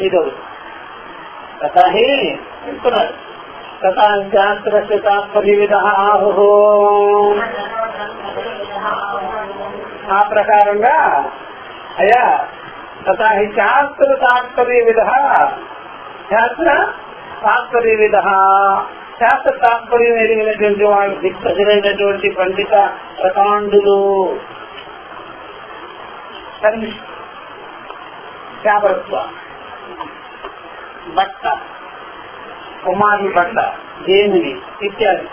ఇదొకటి. తథాహి చెప్తున్నారు, తథాశాస్త్రస్య తాత్పర్యవిదః ఆహుః, ఆ ప్రకారంగా అయ్యా తథాహి శాస్త్ర తాత్పర్యవిదః, శాస్త్ర తాత్పర్యవిదః, శాస్త్ర తాత్పర్యం ఎరిగినటువంటి వాళ్ళు దిగ్గజమైనటువంటి పండిత ప్రకాండులు, శాపత్వ భట్ట, కుమారి భట్ట, దేమిని ఇత్యాది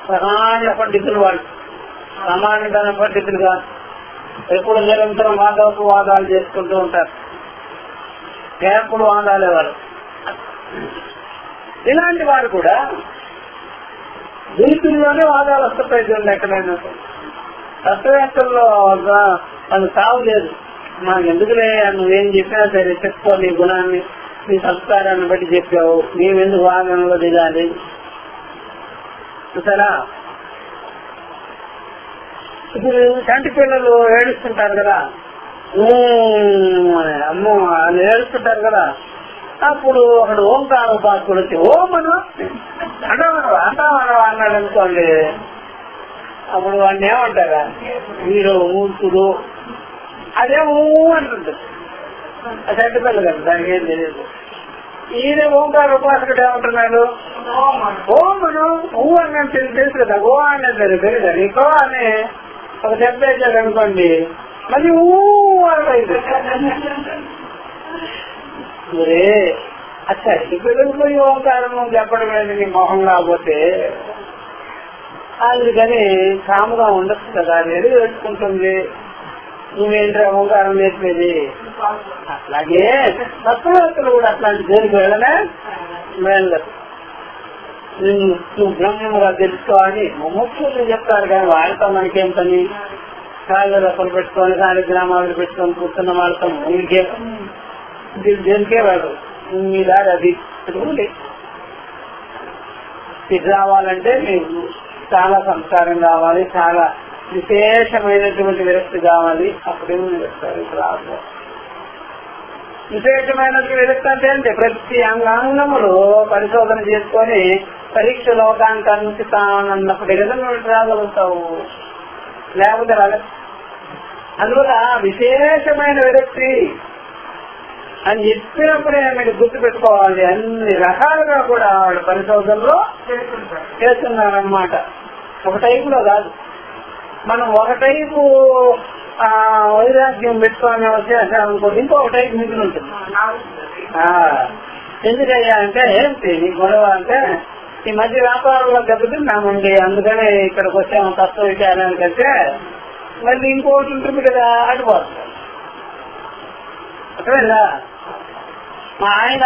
ప్రధాన పండితులు వాళ్ళు. సామాన్యమైన పండితులు కాదు, ఎప్పుడు నిరంతరం వాదాలు చేసుకుంటూ ఉంటారు, ఎప్పుడు వాదాలే వాళ్ళు. ఇలాంటి వారు కూడా గురుతుల్లోనే వాదాలు వస్తాయి. చూడండి, ఎక్కడైనా తత్వవేత్తల్లో అది సాగు లేదు. మనకు ఎందుకులే, నువ్వేం చెప్పినా సరే చెప్పుకో, నీ గుణాన్ని నీ సంస్కారాన్ని బట్టి చెప్పావు, నీవెందుకు వాదనలో దిగాలి. చూసారా, ఇప్పుడు చంటి పిల్లలు ఏడుస్తుంటారు కదా, అమ్మో అని ఏడుస్తుంటారు కదా, అప్పుడు అక్కడ ఓంకార ఉపాసకుడు వచ్చి ఓమను అంటామనవా అన్నాడు అనుకోండి, అప్పుడు వాడిని ఏమంటారా, మీరు మూర్ఖుడు అదే అంటుంటారు. ఆ చంటి పిల్ల కదా, దానికి ఏం తెలియదు. ఈయన ఓంకార ఉపాసకుడు ఏమంటున్నాడు, ఓమను ఊ అన్నది తెలుసు కదా, ఓ అనేది తెలియదు నీకో అని ఒక దెబ్బ వేసాడు అనుకోండి, మళ్ళీ ఊ అయింది. అచ్చా పిల్లలు పోయి ఓంకారం చెప్పడం లేదు నీ మొహం కాకపోతే, అందుకని కాముగా ఉండొచ్చు కదా, అది వేసుకుంటుంది, నువ్వేంటి ఓంకారం నేర్పేది. అట్లాగే తత్వవేత్తలు కూడా అట్లాంటి జోలికి వెళ్ళనే వెళ్ళదు. నువ్వు బ్రహ్మగా తెలుసుకోవాలి ముఖ్యులు చెప్తారు, కానీ వాళ్ళతో మనకేం పని. కాళ్ళు రసలు పెట్టుకొని కార్యక్రమాలు పెట్టుకొని కూర్చున్న వాళ్ళతో ఇంకే దేనికే వాడు మీ దారి అది ఇది రావాలంటే మీకు చాలా సంస్కారం కావాలి, చాలా విశేషమైనటువంటి విరక్తి కావాలి, అప్పుడేమో చెప్తారు. ఇప్పుడు రాదు. విశేషమైనటువంటి విరక్తి అంటే అంటే ప్రతి అంగములు పరిశోధన చేసుకొని పరీక్ష లోకానికి అందిస్తానన్నప్పుడు కదా నువ్వు రాగలుగుతావు, లేకపోతే రాలేదు. అందువల్ల విశేషమైన విరక్తి అని చెప్పినప్పుడే మీరు గుర్తు పెట్టుకోవాలి. అన్ని రకాలుగా కూడా వాళ్ళు పరిశోధనలో చేస్తున్నారన్నమాట. ఒక టైపులో కాదు. మనం ఒక టైపు వైరాగ్యం పెట్టుకోవాలని వచ్చేసామనుకో, ఇంకొక టైపు మిగిలి ఉంటుంది. ఎందుకయ్యా అంటే ఏంటి నీ గొడవ అంటే, ఈ మధ్య వ్యాపారంలో దెబ్బతిన్నామండి, అందుకని ఇక్కడికి వచ్చాము తత్వ విచారానికి. అంటే మళ్ళీ ఇంకోటి ఉంటుంది కదా, అటుపోతుంది. అర్థమైందా? మా ఆయన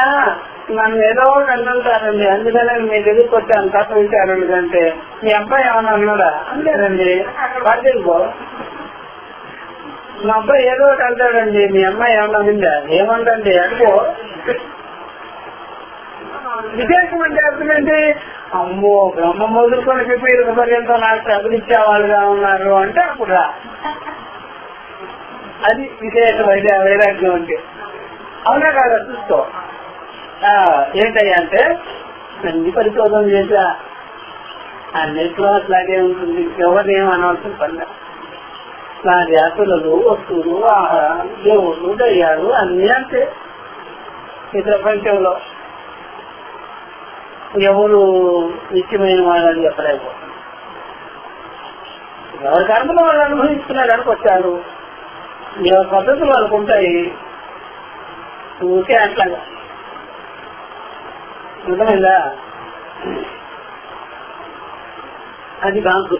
నన్ను ఏదో ఒకటి అంటుంటారండి, అందుకనే మీ దగ్గరికి వచ్చాను తత్వ విచారానికి. అంటే మీ అబ్బాయి ఏమన్నా అన్నాడా? అంతేనండి. పడిపో, మా అబ్బాయి ఏదో ఒకటి అంటాడండి, మీ అమ్మాయి ఏమన్నా విందా? ఏమంటండి? అటుపో. విశేషం అంటే అర్థమేంటి? అమ్మో బ్రహ్మ మొదలుకొని పిపీరు పర్యంతం నాకు అభినిచ్చేవాళ్ళుగా ఉన్నారు అంటే అప్పుడు అది విశేష వైరాగ్యం అంటే. అవునా కాదా? చూసుకో. ఏంటయ్యా అంటే అన్ని పరిశోధన చేసా, అన్నిట్లో అట్లాగే ఉంటుంది. ఎవరినేం అనవలసిన పని. నా జాతులు, వస్తువులు, ఆహారం, దేవుళ్ళు, దయ్యాలు అన్నీ అంతే. ఈ ప్రపంచంలో ఎవరు నిత్యమైన వాళ్ళని చెప్పలేకపోతున్నారు. ఎవరి కర్మలో వాళ్ళు అనుభవిస్తున్నాడు వచ్చారు. ఎవరి పద్ధతులు వాళ్ళకు ఉంటాయి. ఊరికే అట్లాగా అర్థమైందా? అది కాదు.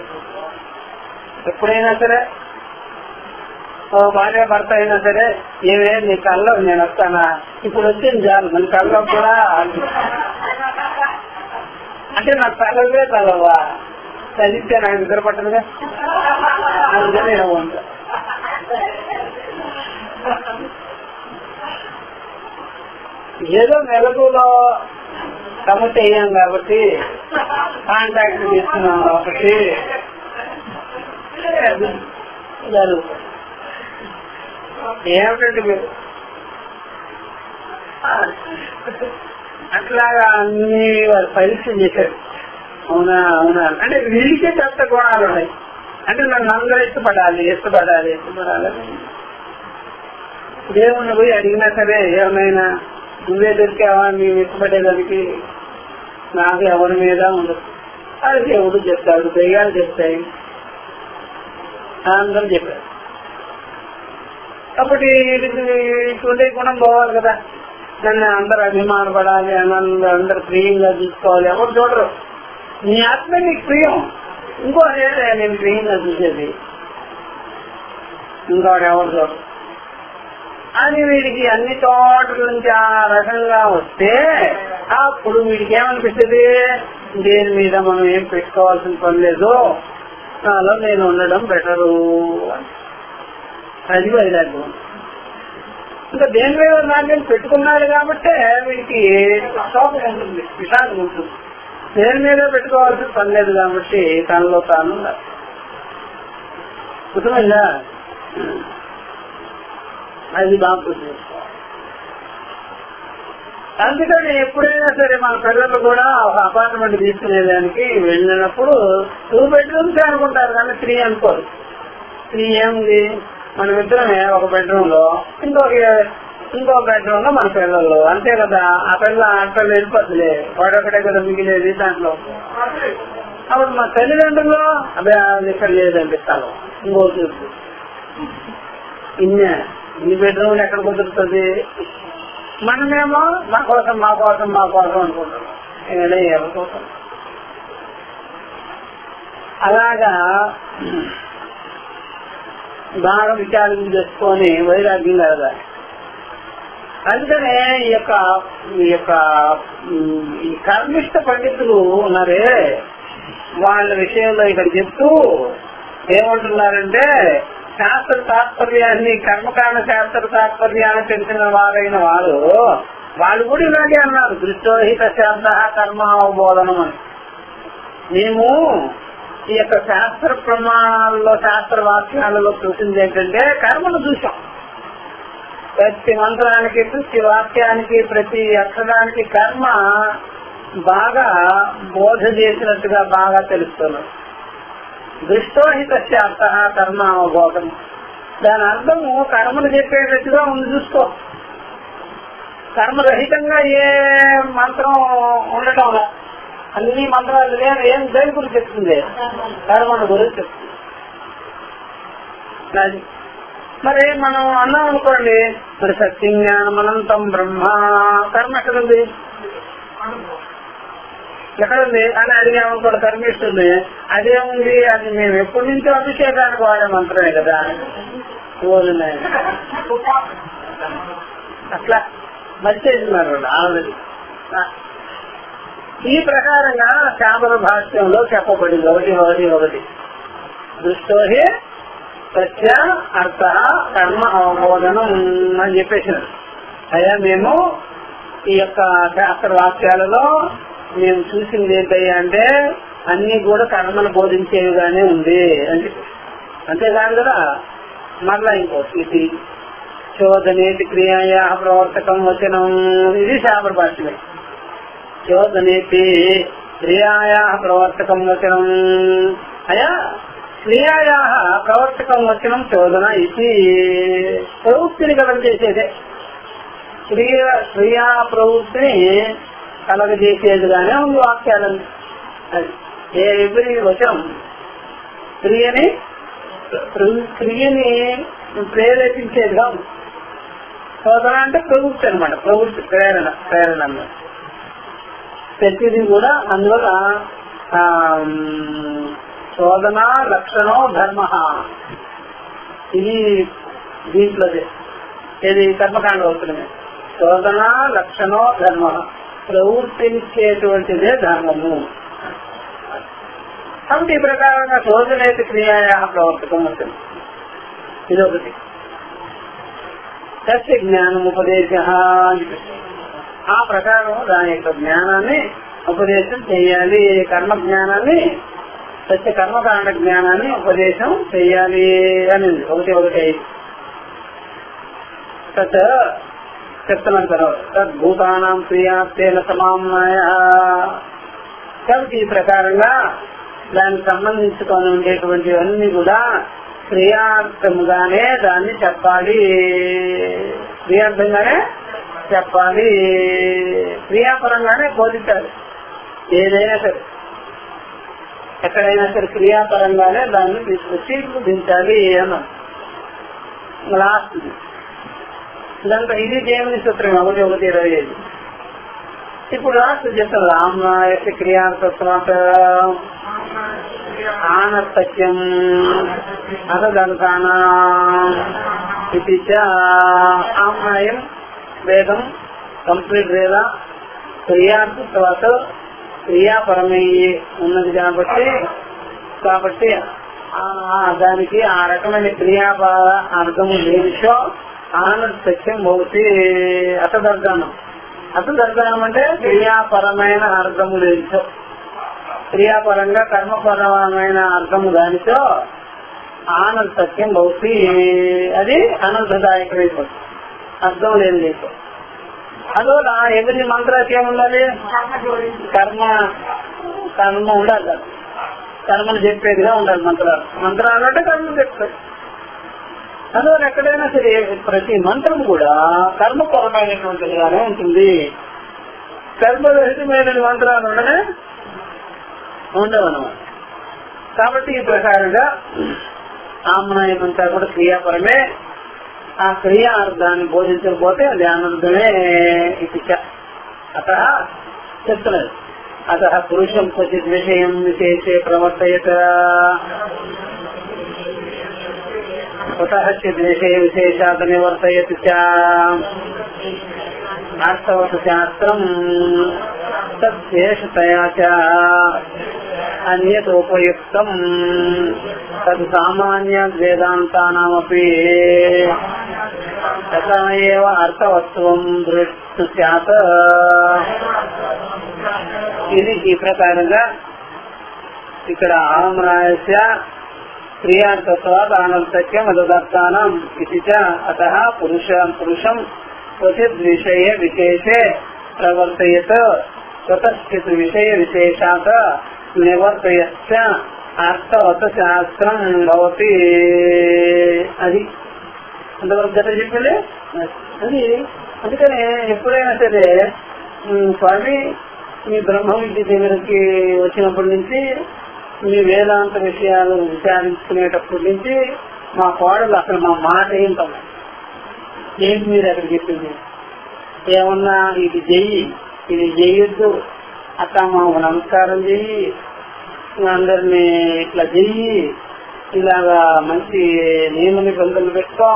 ఎప్పుడైనా సరే భార్య భర్త అయినా సరే, ఏమే నీ కళ్ళలో నేను వస్తానా, ఇప్పుడు వచ్చింది చాలు, మన కళ్ళలో కూడా అంటే నాకు తగవే తగవా, చదివితే నాకు నిద్ర పట్టదుగా, అందుకని ఉంటా. ఏదో మెలకులో కమిట్ అయ్యాం కాబట్టి, కాంటాక్ట్ తీసుకున్నాం కాబట్టి జరుగుతుంది. ఏమిటంటే మీరు అట్లాగా అన్ని పరీక్ష చేశారు. అవునా అవునా అంటే వీడికే చెత్త గుణాలు ఉన్నాయి. అంటే నన్ను అందరూ ఇష్టపడాలి. దేవుణ్ణి పోయి అడిగినా సరే, ఏమైనా నువ్వే దొరికావా మేము ఇష్టపడేదానికి, నాకు ఎవరి మీద ఉండదు. అది దేవుడు చెప్తాడు, దయ్యాలు చెప్తాయి, అందరూ చెప్పారు. కాబట్టి ఇటువంటి గుణం పోవాలి కదా. నన్ను అందరూ అభిమానపడాలి, అందరూ ప్రియంగా చూసుకోవాలి. ఎవరు చూడరు. నీ ఆత్మ నీకు ప్రియం, ఇంకో నేను ప్రియంగా చూసేది, ఇంకోటి ఎవరు చూడరు. అని వీడికి అన్ని చోట్ల నుంచి ఆ రకంగా వస్తే అప్పుడు వీడికి ఏమనిపిస్తుంది? దేని మీద మనం ఏం పెట్టుకోవాల్సిన పని లేదు, నాలో నేను ఉండడం బెటరు. అది వైరాగ్యం. ఇంకా దేని మీద నాకేం పెట్టుకున్నాడు కాబట్టి వీడికి శోభం ఉంటుంది, విషాదం ఉంటుంది. దేని మీద పెట్టుకోవాల్సిన పని లేదు కాబట్టి తనలో తాను కుటుంబంగా అది బాగా. అందుకని ఎప్పుడైనా సరే మన పిల్లలు కూడా ఒక అపార్ట్మెంట్ తీసుకునేదానికి వెళ్ళినప్పుడు 2 bedrooms అనుకుంటారు కానీ 3 అనుకోరు. 3 ఏముంది, మనమిద్దరమే ఒక బెడ్రూమ్ లో, ఇంకో బెడ్రూమ్ లో మన పిల్లలు, అంతే కదా. ఆ పిల్ల అక్కలు వెళ్ళిపోతులే, వాడొక్కడే కదా మిగిలేది దాంట్లో. అప్పుడు మా తల్లిదండ్రులు అదే ఇక్కడ లేదనిపిస్తాను. ఇంకో చూసి ఇన్ని బెడ్రూమ్లు ఎక్కడ కుదురుతుంది? మనమేమో మా కోసం అనుకుంటున్నాం. ఎవరికోసం? అలాగా బాగా విచారం చేసుకొని వైరాగ్యం కదా. అందుకనే ఈ కర్మిష్ట పండితులు ఉన్నారే, వాళ్ళ విషయంలో ఇక్కడ చెప్తూ ఏమంటున్నారంటే, శాస్త్ర తాత్పర్యాన్ని, కర్మకాండ శాస్త్ర తాత్పర్యాన్ని తెలిసిన వారైన వాళ్ళు కూడా ఇలాగే అన్నారు. దృష్టోహిత శాస్త్ర కర్మ అవబోధనం అని. మేము ఈ యొక్క శాస్త్ర ప్రమాణాల్లో, శాస్త్ర వాక్యాలలో చూసింది ఏంటంటే కర్మను చూసాం. ప్రతి మంత్రానికి, ప్రతి వాక్యానికి, ప్రతి అక్షరానికి కర్మ బాగా బోధ చేసినట్టుగా బాగా తెలుస్తున్నారు. దృష్టోహిత శాస్త్ర కర్మ అవబోధం, దాని అర్థము కర్మను చెప్పేటట్టుగా ఉంది. చూసుకో, కర్మరహితంగా ఏ మంత్రం ఉండటం అన్ని మంత్రాలు ఏం దేని గురించి చెప్తుంది? కర్మను గురించి చెప్తుంది. మరి మనం అన్నాం అనుకోండి, మరి సత్యం జ్ఞానం అనంతం బ్రహ్మ, కర్మ ఎక్కడుంది ఎక్కడుంది అని అడిగామనుకోండి, కర్మ ఇస్తుంది. అదేముంది, అది మేము ఎప్పటి నుంచో అభిషేకానికి వాడే మంత్రమే కదా. అట్లా మర్చేస్తున్నారు ఆల్రెడీ. ఈ ప్రకారంగా శామర భాష్యంలో చెప్పబడింది ఒకటి దృష్టోహి సత్య అర్థ కర్మ అవబోధనం అని చెప్పేసినారు. అయ్యా మేము ఈ యొక్క శాస్త్ర వాక్యాలలో మేము చూసింది ఏంటయ్యా అంటే అన్ని కూడా కర్మను బోధించేవిగానే ఉంది అని చెప్పి. అంతేకాదు కదా, మరలా ఇంకోటి ఇది చోదనేటి క్రియాయా ప్రవర్తకం వచనం, ఇది శామర భాష్యమే. చోదనేటి క్రియాయా ప్రవర్తకం వచనం, అయా క్రియాయా ప్రవర్తకం వచనం చోదన, ఇది ప్రవృత్తిని కలగజేసేదే. క్రియా ప్రవృత్తిని కలగజేసేదిగానే ఉంది వాక్యాలని. అది ఎవరి వచనం క్రియని ప్రేరేపించేదిగా ఉంది. శోధన అంటే ప్రవృత్తి అనమాట, ప్రవృత్తి ప్రేరణ అన్నమాట. ప్రతిదీ కూడా అందువల్ల శోధన లక్షణో ధర్మ, ఇది దీంట్లోదే. ఇది కర్మకాండ అవుతుంది. శోధన లక్షణో ధర్మ, ప్రవృత్తించేటువంటిదే ధర్మము. కాబట్టి ఈ ప్రకారంగా శోధనేతి క్రియా ప్రవర్తకం అవుతుంది. ఇదొకటి. సత్య జ్ఞానం ఉపదేశ, ఆ ప్రకారం దాని యొక్క జ్ఞానాన్ని ఉపదేశం చేయాలి. కర్మ జ్ఞానాన్ని, సత్య కర్మకాండ జ్ఞానాన్ని ఉపదేశం చేయాలి అని ఒకటి తత్ చెప్తున్నాను తర్వాత తద్భూతానాం క్రియాత్తేన సమామ్నాయ. కాబట్టి ఈ ప్రకారంగా దానికి సంబంధించుకొని ఉండేటువంటివన్నీ కూడా క్రియార్థముగానే దాన్ని చెప్పాలి, క్రియార్థంగానే చెప్పాలి, క్రియాపరంగానే బోధించాలి. ఏదైనా సరే, ఎక్కడైనా సరే క్రియాపరంగానే దాన్ని తీసుకొచ్చి బోధించాలి అన్నాం. లాస్ట్ ఇదంతా ఇది దేవుని సూత్రం 1:25. ఇప్పుడు లాస్ట్ చెప్తారు రామ్నాయ క్రియార్థ ఆనర్తక్యం అసదర్శానా ఇది ఆమ్నాయం వేదం కంప్లీట్ లేదా క్రియార్థ తర్వాత క్రియాపరమై ఉన్నది కాబట్టి దానికి ఆ రకమైన క్రియాపర అర్థము లేనిచో ఆనర్తక్యం భవతి అసదర్గానం. అసదర్గానం అంటే క్రియాపరమైన అర్థము లేనిచో, క్రియాపరంగా కర్మపరమైన అర్థము దానితో ఆనర్తక్యం భవతి, అది అనర్థదాయకమైపోతుంది, అర్థం లేదు లేదు. అదోలా ఎవరి మంత్రానికి ఏముండాలి? కర్మ ఉండాలి, కర్మను చెప్పేదిగా ఉండాలి. మంత్రాలు అంటే కర్మను చెప్తారు. అందువల్ల ఎక్కడైనా సరే ప్రతి మంత్రం కూడా కర్మపరమైనటువంటిదిగానే ఉంటుంది. కర్మరహితమైన మంత్రాలు ఉండవన్నమాట. కాబట్టి ఈ ప్రకారంగా ఆమ్నాయం అంతా కూడా క్రియాపరమే. ఆ క్రియా అర్థాన్ని బోధించకపోతే అది అనర్థమే. అత చెప్తున్నది అత పురుషం క్వచిత్ విషయం విశేషే ప్రవర్తయత కుతశ్చిత్ విషయ విశేషాత్ నివర్తయతి చ అర్థవత్ శాస్త్రం తద్శేషతయా చ అన్యత్ ఉపయుక్తం తద్ సామాన్య వేదాంతానామపి తథా ఏవ అర్థవత్వం దృష్టి స్యాత్. ఇది ఈ ప్రకారంగా ఇక్కడ ఆమ్రాయస్య క్రియార్థత్వాద్ అనర్థక్యం అదర్థానం ఇది చ అతః పురుషం క్వచిత్ విషయ విశేషే ప్రవర్తయత్ కుతశ్చిత్ విషయ విశేషాత్ నివర్తయచ్చ అర్థవత్ శాస్త్రం భవతి. అది అంతవరకు గత చెప్పింది. అది అందుకని ఎప్పుడైనా సరే స్వామి మీ బ్రహ్మ విద్య దగ్గరికి వచ్చినప్పటి నుంచి మీ వేదాంత విషయాలు విచారించుకునేటప్పటి నుంచి మా కోడలు అసలు మా మాట ఏంటమ్మా, ఏంటి మీరు అక్కడ చెప్పింది, ఏమన్నా ఇది చెయ్యి ఇది చెయ్యొద్దు, అట్లా మాకు నమస్కారం చెయ్యి, అందరినీ ఇట్లా చెయ్యి, ఇలాగా మంచి నియమ నిబంధనలు పెట్టుకో,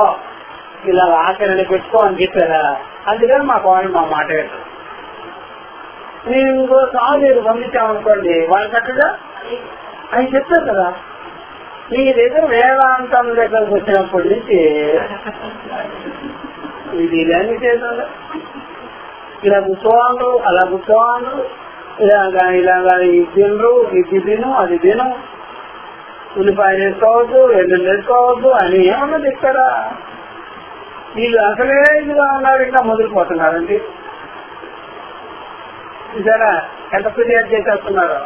ఇలాగ ఆచరణ పెట్టుకో అని చెప్పారా. అందుకని మా కోడలు మా మాట పెట్టారు. నేను ఇంకో సాగు పంపించామనుకోండి, వాళ్ళు చక్కగా ఆయన చెప్తారు కదా. మీ దగ్గర వేదాంతం దగ్గరకు వచ్చినప్పటి నుంచి ఇది ఇలాంటి చేద్దాం, ఇలా కూర్చోవాళ్ళు అలా కూర్చోవాళ్ళు, ఇలాగా ఇది తినరు ఇది తిను అది తిను, ఉల్లిపాయలు వేసుకోవద్దు వెల్లుల్లి వేసుకోవద్దు అని ఏమన్నా చెప్తారా. వీళ్ళు అసలే ఇదిగా ఉన్నారు, ఇంకా మొదలుపోతున్నారండి. చూసారా ఎంత ఫిర్యాదు చేసేస్తున్నారో.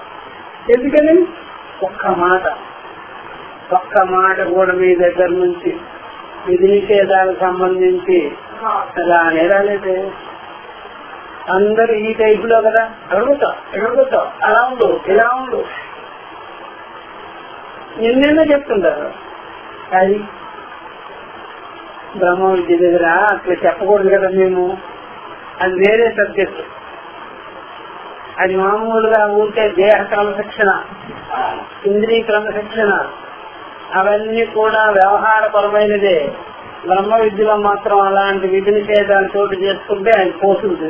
ఎందుకని ఒక్క మాట కూడా మీ దగ్గర నుంచి విధి నిషేధాలకు సంబంధించి అలా అనేరాలేదే. అందరు ఈ టైప్ లో కదా, ఎక్కడిపోతావు అలా ఉండు ఇలా ఉండు ఎన్నెన్నో చెప్తుంటారు. అది బ్రహ్మ విద్య దగ్గర అట్లా చెప్పకూడదు కదా మేము, అది వేరే సబ్జెక్ట్. అది మామూలుగా ఊరికే దేహ క్రమశిక్షణ, ఇంద్రియ క్రమశిక్షణ, అవన్నీ కూడా వ్యవహారపరమైనదే. బ్రహ్మ విద్యలో మాత్రం అలాంటి విధి నిషేధాలు చోటు చేసుకుంటే ఆయన పోతుంది,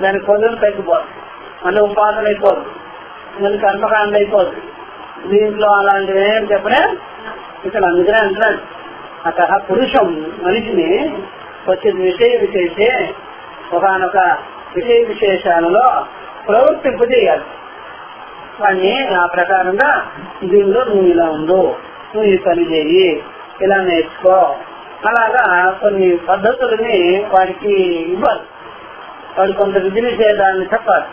దాని పొదులు తగ్గిపోతుంది, మళ్ళీ ఉపాసన అయిపోతుంది, మళ్ళీ కర్మకాండ అయిపోతుంది. దీంట్లో అలాంటివి ఏం చెప్పనే ఇక్కడ. అందుకనే అంటున్నాడు అత పురుషం, మనిషిని వచ్చే విషయ విశేషే ఒకనొక విషయ విశేషాలలో ప్రవర్తింపజేయాలి. వాడిని ఆ ప్రకారంగా దీనిలో నువ్వు ఇలా ఉండు, నువ్వు ఈ పని చేయి, ఇలా నేర్చుకో, అలాగా కొన్ని పద్ధతులని వాడికి ఇవ్వాలి. వాడు కొంత విధి నిషేధాన్ని చెప్పాలి,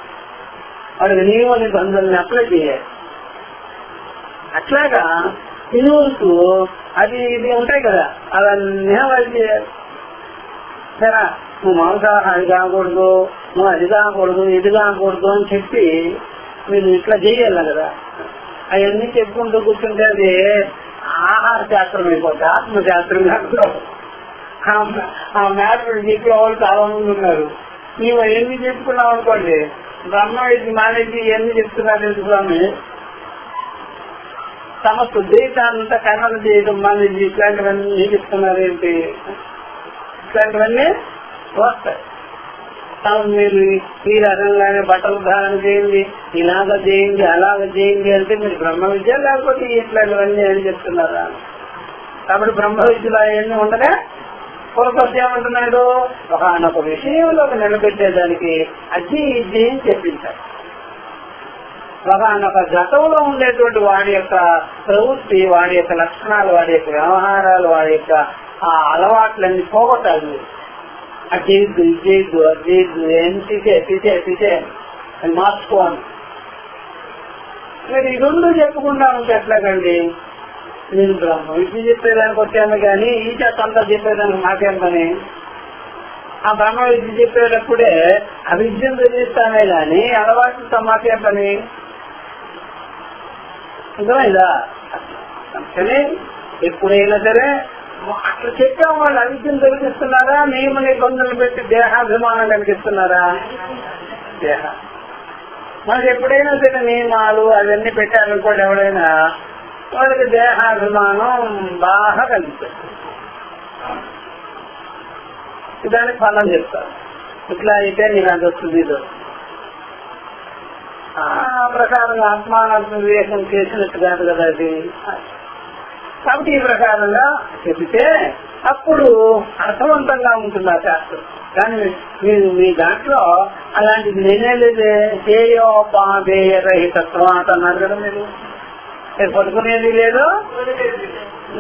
వాడికి నియమ నిబంధనల్ని అప్లై చేయాలి. అట్లాగా హిందువులకు అది ఇది ఉంటాయి కదా, అవన్నీ వాళ్ళు చేయాలి. సరే నువ్వు మాంసాహారి కాకూడదు, నువ్వు అది కాకూడదు ఇది కాకూడదు అని చెప్పి మీరు ఇట్లా చేయాలి కదా. అవన్నీ చెప్పుకుంటూ కూర్చుంటే అది ఆహార శాస్త్రం అయిపోతుంది, ఆత్మశాస్త్రం కాదు. ఆ మ్యాటర్ చెప్పే వాళ్ళు చాలా మంది ఉన్నారు. నీవు ఎన్ని చెప్పుకున్నావు అనుకోండి, బ్రహ్మ ఇది మానేసి ఇవన్నీ చెప్తున్నారు ఎందుకుని సమస్త ఉద్దేశాన్నంతా కర్మలు చేయడం మానేసి ఇట్లాంటివన్నీ చెప్తున్నారు ఏంటి, ఇట్లాంటివన్నీ వస్తాయి. మీరు ఈ రకంగానే బట్టలు ధారణ చేయండి, ఇలాగ చేయండి అలాగ చేయండి అంటే మీరు బ్రహ్మ విద్య లేకపోతే ఇట్లాంటివన్నీ అని చెప్తున్నారా. కాబట్టి బ్రహ్మ విద్యలో అవన్నీ ఉండగా పూర్వపత్యమంటున్నాడు ఒకనొక విషయంలో నిలబెట్టేదానికి అది ఇది అని చెప్పించారు. ఒకనొక గతంలో ఉండేటువంటి వాడి యొక్క ప్రవృత్తి, వాడి యొక్క లక్షణాలు, వాడి యొక్క వ్యవహారాలు, వాడి యొక్క ఆ అలవాట్లన్నీ పోగొట్టాలి. అది చేయొద్దు ఇది చేయొద్దు అది చేయొద్దు ఏం తీసే అని మార్చుకోవాలి. మీరు ఈ రెండు చెప్పకుండా ఉంటే ఎట్లాగండి. నేను బ్రహ్మ విద్య చెప్పేదానికి వచ్చాను కానీ ఈ చేత అంతా చెప్పేదానికి నాకేం పని. ఆ బ్రహ్మ విద్య చెప్పేటప్పుడే అవిద్యను తెలిస్తానే గాని అలవాటుతో మాకేం పని. అర్థమైందా? కానీ ఎప్పుడైనా సరే అట్లా చెప్పాం వాళ్ళు అవిద్యను తొలగిస్తున్నారా, నియమ నిబంధనలు పెట్టి దేహాభిమానం కలిగిస్తున్నారా? దేహ మనకి ఎప్పుడైనా సరే నియమాలు అవన్నీ పెట్టారనుకోండి, ఎవడైనా వాళ్ళకి దేహాభిమానం బాగా కలుగుతుంది. దానికి ఫలం చెప్తారు, ఇట్లా అయితే నీకు అది వస్తుంది ఇది. ఆ ప్రకారంగా ఆత్మానాత్మ వివేకం చేసినట్టు కాదు కదా అది. కాబట్టి ఈ ప్రకారంగా చెబితే అప్పుడు అర్థవంతంగా ఉంటుంది ఆ శాస్త్రం. కానీ మీ దాంట్లో అలాంటిది నేనే లేదే. శ్రేయోపాధేయ రహితత్వం అంటున్నారు కదా మీరు. పడుకునేది లేదు,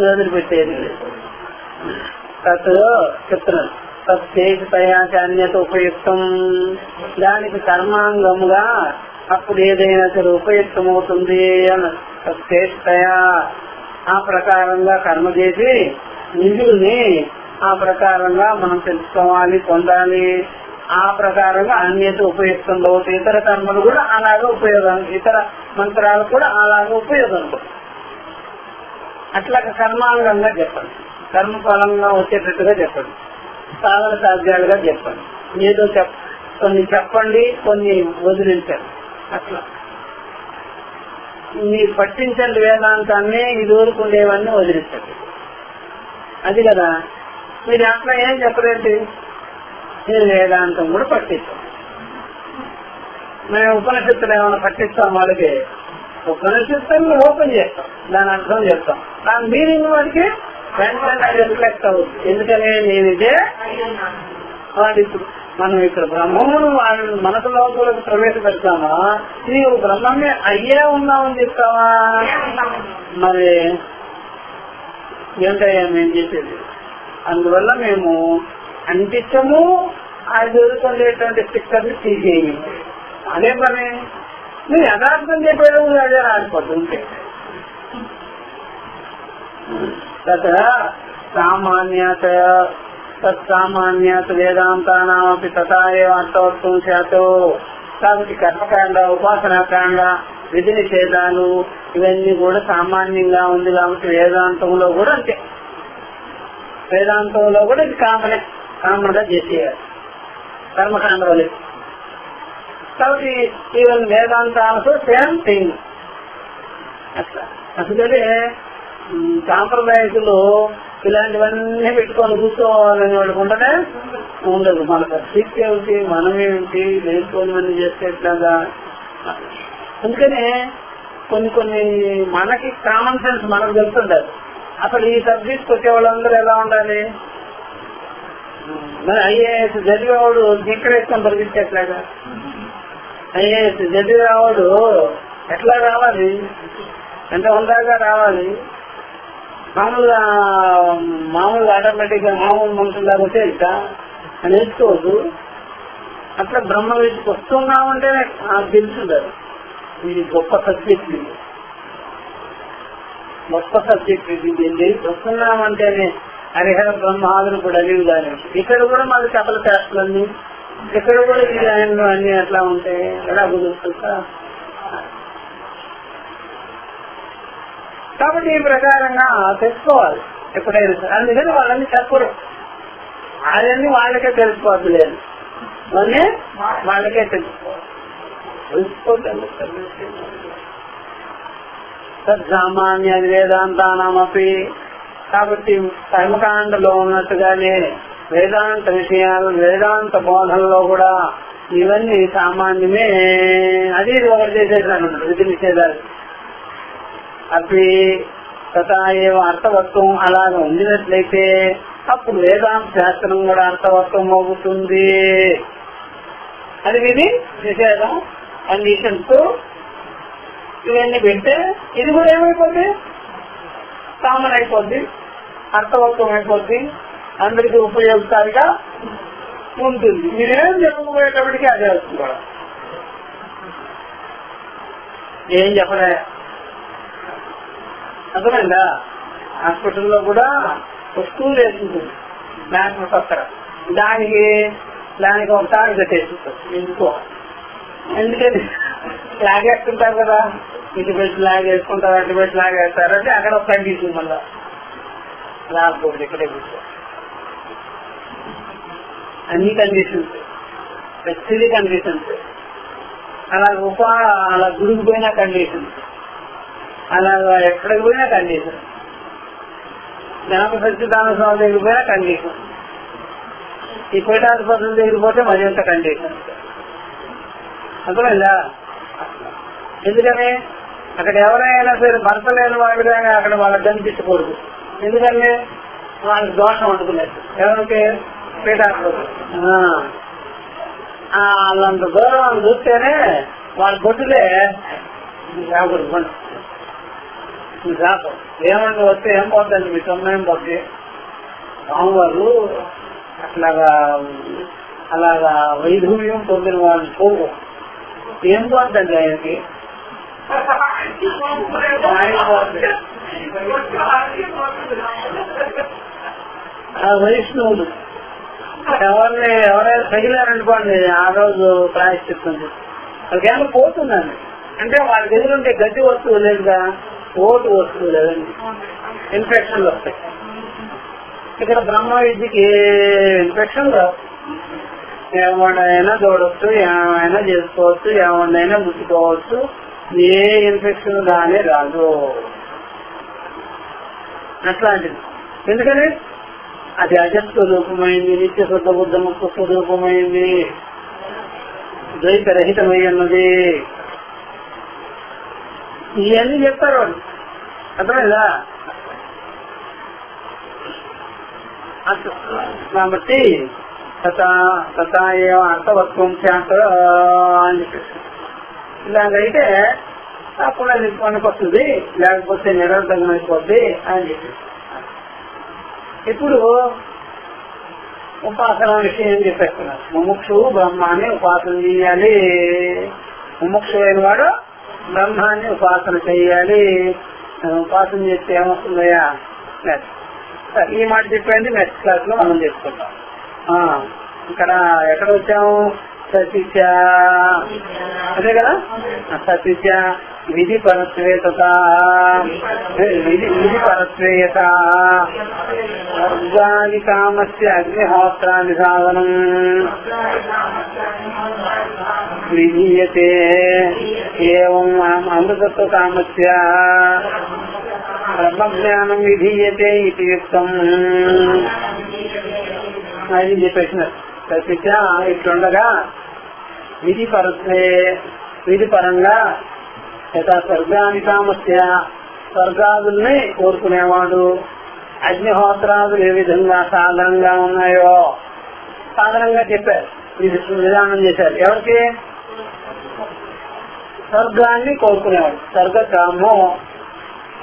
వదిలిపెట్టేది లేదు. చెప్తున్నాను తేజతయాన్యత ఉపయుక్తం, దానికి కర్మాంగముగా అప్పుడు ఏదైనా సరే ఉపయుక్తమవుతుంది అని తేజతయా ఆ ప్రకారంగా కర్మ చేసి నిధుల్ని ఆ ప్రకారంగా మనం తెలుసుకోవాలి, పొందాలి. ఆ ప్రకారంగా అన్యత ఉపయోగిస్తుందో ఇతర కర్మలు కూడా అలాగే ఉపయోగం, ఇతర మంత్రాలు కూడా అలాగే ఉపయోగం. అట్లా కర్మాంగంగా చెప్పండి, కర్మఫలంగా వచ్చేటట్టుగా చెప్పండి, సాధన సాధ్యాలుగా చెప్పండి. ఏదో కొన్ని చెప్పండి, కొన్ని వదిలించండి. అట్లా మీరు పట్టించండి వేదాంతాన్ని, ఇది ఊరుకుండేవన్నీ వదిలించండి. అది కదా, మీరు అట్లా ఏం చెప్పలేంటి, మీరు వేదాంతం కూడా పట్టించాం. మేము ఉపనిషత్తులు ఏమైనా పట్టిస్తాం, వాళ్ళకి ఉపనిషత్తులను ఓపెన్ చేస్తాం, దాని అర్థం చెప్తాం, దాని మీనింగ్ వాడికి వెంటనే రిఫ్లెక్ట్ అవుతుంది. ఎందుకని నేను ఇదే వాడి ఇప్పుడు మనం ఇక్కడ బ్రహ్మమును వాళ్ళ మనసు లోపలకు ప్రవేశపెడతామా, నీవు బ్రహ్మమే అయ్యే ఉన్నామని చెప్తావా? మరి ఏంటయ్యా మేము చెప్పేది? అందువల్ల మేము అంటించము, అది జరుగుతుండేటువంటి స్టిక్కర్ని తీసేయి. అదే పని మీరు యథార్థం చెప్పేది అదే రాకపోతుంటే సామాన్యత తత్సామాన్యత వేదాంతానామపి తథా ఏవ అర్థవత్వం శాతో. కాబట్టి కర్మకాండ, ఉపాసనాకాండ, విధి నిషేధాలు ఇవన్నీ కూడా సామాన్యంగా ఉంది. కాబట్టి వేదాంతంలో కూడా అంతే, వేదాంతంలో కూడా ఇది కామన్గా చేసేయాలి కర్మకాండ వల్ల. కాబట్టి ఈవెన్ వేదాంతాలతో సేమ్ థింగ్. అట్లా అందుకనే సాంప్రదాయకులు ఇలాంటివన్నీ పెట్టుకొని కూర్చోవాలని వాళ్ళకి ఉండనే ఉండదు. మనకు శక్తి ఏమిటి, మనమేమిటి, లేనిపోయినవన్నీ చేసేట్లాగా. అందుకనే కొన్ని మనకి కామన్ సెన్స్ మనకు తెలుస్తుంటారు. అసలు ఈ సబ్జెక్ట్ వచ్చే వాళ్ళందరూ ఎలా ఉండాలి? మరి ఐఏఎస్ చదివేవాడు దిక్కడేసుకొని పరిగెత్తేట్లాగా, ఐఏఎస్ చదివేవాడు ఎట్లా రావాలి, ఎంత ఉందాగా రావాలి. మామూలుగా ఆటోమేటిక్ గా మామూలు మనుషులాగా వచ్చే నేర్చుకోవద్దు. అట్లా బ్రహ్మ వీటికి వస్తున్నామంటేనే తెలుసుంటారు. ఇది గొప్ప సబ్జెక్ట్, ఇది గొప్ప సబ్జెక్ట్. ఇది వస్తున్నామంటేనే హరిహర బ్రహ్మాదులు కూడా అడిగి కానీ ఇక్కడ కూడా మాది కపల శాస్త్రాన్ని, ఇక్కడ కూడా ఈ లైన్లు అన్ని ఎట్లా ఉంటాయి, ఎలా కుదురుతుందా? కాబట్టి ఈ ప్రకారంగా తెలుసుకోవాలి ఎప్పుడైనా. అందుకని వాళ్ళని చెప్పరు, అవన్నీ వాళ్ళకే తెలుసుకోవద్దు లేదు, వాళ్ళకే తెలుసుకోవాలి. సామాన్య వేదాంతానామపి. కాబట్టి కర్మకాండలో ఉన్నట్టుగానే వేదాంత విషయాలు, వేదాంత బోధనలో కూడా ఇవన్నీ సామాన్యమే. అది ఒకటి చేసేసాను విధి నిషేధాలు. అవి తథా ఏవ అర్థవత్వం అలాగ ఉండినట్లయితే అప్పుడు వేదాంత శాస్త్రం కూడా అర్థవత్వం అవుతుంది. అది విధి నిషేధం కండిషన్స్ ఇవన్నీ పెడితే ఇది కూడా ఏమైపోద్ది, కామన్ అయిపోద్ది, అర్థవత్వం అయిపోద్ది, అందరికీ ఉపయోగకారిగా ఉంటుంది. మీరేం చెప్పకపోయేటప్పటికీ అదే వస్తుంది. ఏం చెప్పలే, అర్థమైందా? హాస్పిటల్లో కూడా వస్తువులు వేసుకుంటుంది డాక్టర్ పక్కన, దానికి ఒక తాడు కట్టేస్తుంటారు. ఎందుకని లాగేస్తుంటారు కదా, ఇటు పెట్టి లాగేసుకుంటారు, అటు పెట్టి లాగేస్తారు. అంటే అక్కడ ఒక కండిషన్ మళ్ళా రాకూడదు, ఇక్కడే కూర్చో. అన్ని కండిషన్స్, స్పెషల్లీ కండిషన్స్. అలా అలా గుడికి పోయినా కండిషన్స్, అలాగా ఎక్కడికి పోయినా కండిషన్. జ్ఞాపక సత్యదాన స్వామి దగ్గరికి పోయినా కండిషన్, ఈ పీఠాధిపతుల దగ్గరికి పోతే మరింత కండిషన్. అర్థమైందా? ఎందుకని అక్కడ ఎవరైనా సరే భర్త లేని వాళ్ళు కానీ అక్కడ వాళ్ళకి కనిపించకూడదు. ఎందుకంటే వాళ్ళకి దోషం వండుకునేది. ఎవరికి? పీఠాధిపతులు. వాళ్ళంత దూరం చూస్తేనే వాళ్ళ బొట్టులే రాకూడదు. శాపం ఏమన్నా వస్తే ఏం పోద్దండి, మీ సొమ్మేం పోద్ది. స్వామివారు అలాగా వైధూర్యం పొందిన వాళ్ళని పోవు, ఏం పోద్దండి ఆయనకి. వైష్ణవులు ఎవరైనా తగిలారనుకోండి ఆ రోజు ప్రాయశ్చిత్తుంది వాళ్ళకేమో పోతుందండి. అంటే వాళ్ళకి ఎదురుంటే గడ్డి వస్తువు లేదుగా, ఓటు వస్తువు లేదండి, ఇన్ఫెక్షన్లు వస్తాయి. ఇక్కడ బ్రహ్మ విద్యకి ఇన్ఫెక్షన్ రావు. ఏమన్నా చూడవచ్చు, ఏమైనా చేసుకోవచ్చు, ఏమన్నా ముట్టుకోవచ్చు, ఏ ఇన్ఫెక్షన్ కానీ రాదు. అట్లాంటిది. ఎందుకని అది అజస్వరూపమైంది, నిత్య శుద్ధ బుద్ధ ముక్త స్వరూపమైంది, ద్వైతరహితమై ఉన్నది. ఇవన్నీ చెప్తారు వాళ్ళు. అర్థమైందా? కాబట్టి తథా ఏమో అర్థవత్వం శాస్త్ర అని చెప్పేసి ఇలాగైతే అప్పుడు అది పనికొస్తుంది, లేకపోతే నిరర్థకం అయిపోద్ది అని చెప్పేసి. ఇప్పుడు ఉపాసన విషయం చెప్పేస్తున్నారు. ముముక్షు బ్రహ్మాన్ని ఉపాసన చేయాలి. ముముక్షు అయిన వాడు బ్రహ్మాన్ని ఉపాసన చేయాలి. ఉపాసన చేస్తే ఏమొస్తుందయ్యా? ఈ మాట చెప్పండి, నెక్స్ట్ క్లాస్ లో మనం చేసుకుంటాం. ఇక్కడ ఎక్కడ వచ్చాము? సతీత్య, అదే కదా. సతీత్య విధి పరస్వేత, విధి పరస్వేయత స్వర్గాది కామస్య అగ్నిహోత్రాది సాధనం విధీయతే. ఏవం అమృతత్వ కామస్య బ్రహ్మజ్ఞానం విధీయతే ఇది యుక్తం. అది చెప్పేసినారు. సతీత్య ఇట్లుండగా విధి పరంగా యథా స్వర్గాని కామస్య స్వర్గాదుల్ని కోరుకునేవాడు, అగ్నిహోత్రాదులు ఏ విధంగా సాధనంగా ఉన్నాయో సాధనంగా చెప్పారు, విధానం చేశారు. ఎవరికి? స్వర్గాన్ని కోరుకునేవాడు. స్వర్గకామో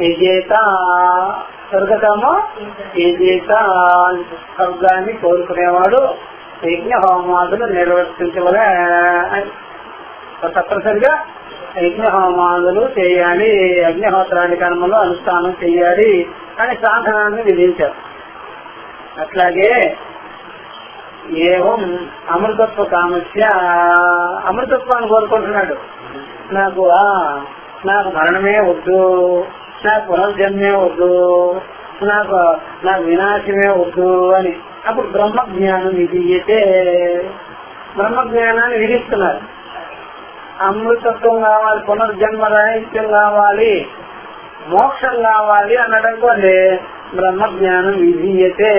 యజేత, స్వర్గకామో యజేత, స్వర్గాన్ని కోరుకునేవాడు యజ్ఞ హోమాదులు నిర్వర్తించవలే. తప్పనిసరిగా యజ్ఞ హోమాదులు చేయాలి, అగ్నిహోత్రాది కర్మలు అనుష్ఠానం చేయాలి అని సాధనాన్ని విధించారు. అట్లాగే ఏవం అమృతత్వ కామస్య, అమృతత్వాన్ని కోరుకుంటున్నాడు. నాకు మరణమే వద్దు, నాకు పునర్జన్మే వద్దు, నాకు వినాశమే వద్దు అని. అప్పుడు బ్రహ్మజ్ఞానం విధియతే, బ్రహ్మజ్ఞానాన్ని విధిస్తున్నారు. అమృతత్వం కావాలి, పునర్జన్మ రాహిత్యం కావాలి, మోక్షం కావాలి అనడంకోండి బ్రహ్మజ్ఞానం విధియతే.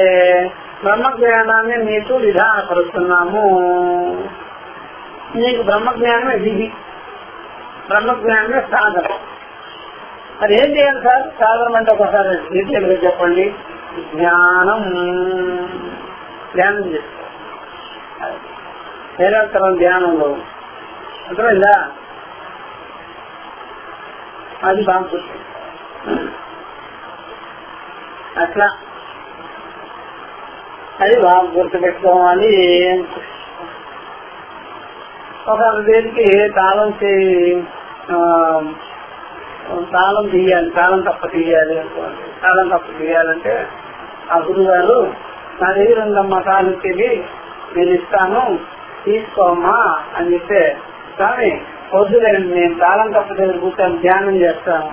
బ్రహ్మజ్ఞానాన్ని నీకు విధానపరుస్తున్నాము. నీకు బ్రహ్మజ్ఞానమే విధి, బ్రహ్మజ్ఞానమే సాధన. అది ఏం చేయాలి సార్? సాధనం అంటే ఒకసారి డీటెయిల్ గా చెప్పండి. ధ్యానం చేసుకోవాలి. నిరంతరం ధ్యానంలో అర్థమైందా? అది బాగా అట్లా అది బాగా గుర్తుపెట్టుకోవాలి. ఒక దేనికి తాళం తీయాలి, తాళం తప్ప తీయాలి అనుకోండి. తాళం తప్ప తీయాలంటే ఆ గురువు గారు నా దగ్గర ఉందమ్మా తాళం తిరిగి నేను ఇస్తాను తీసుకోమ్మా అని చెప్తే, కానీ వద్దులేండి నేను తాళం తప్ప దగ్గర కూర్చొని ధ్యానం చేస్తాను.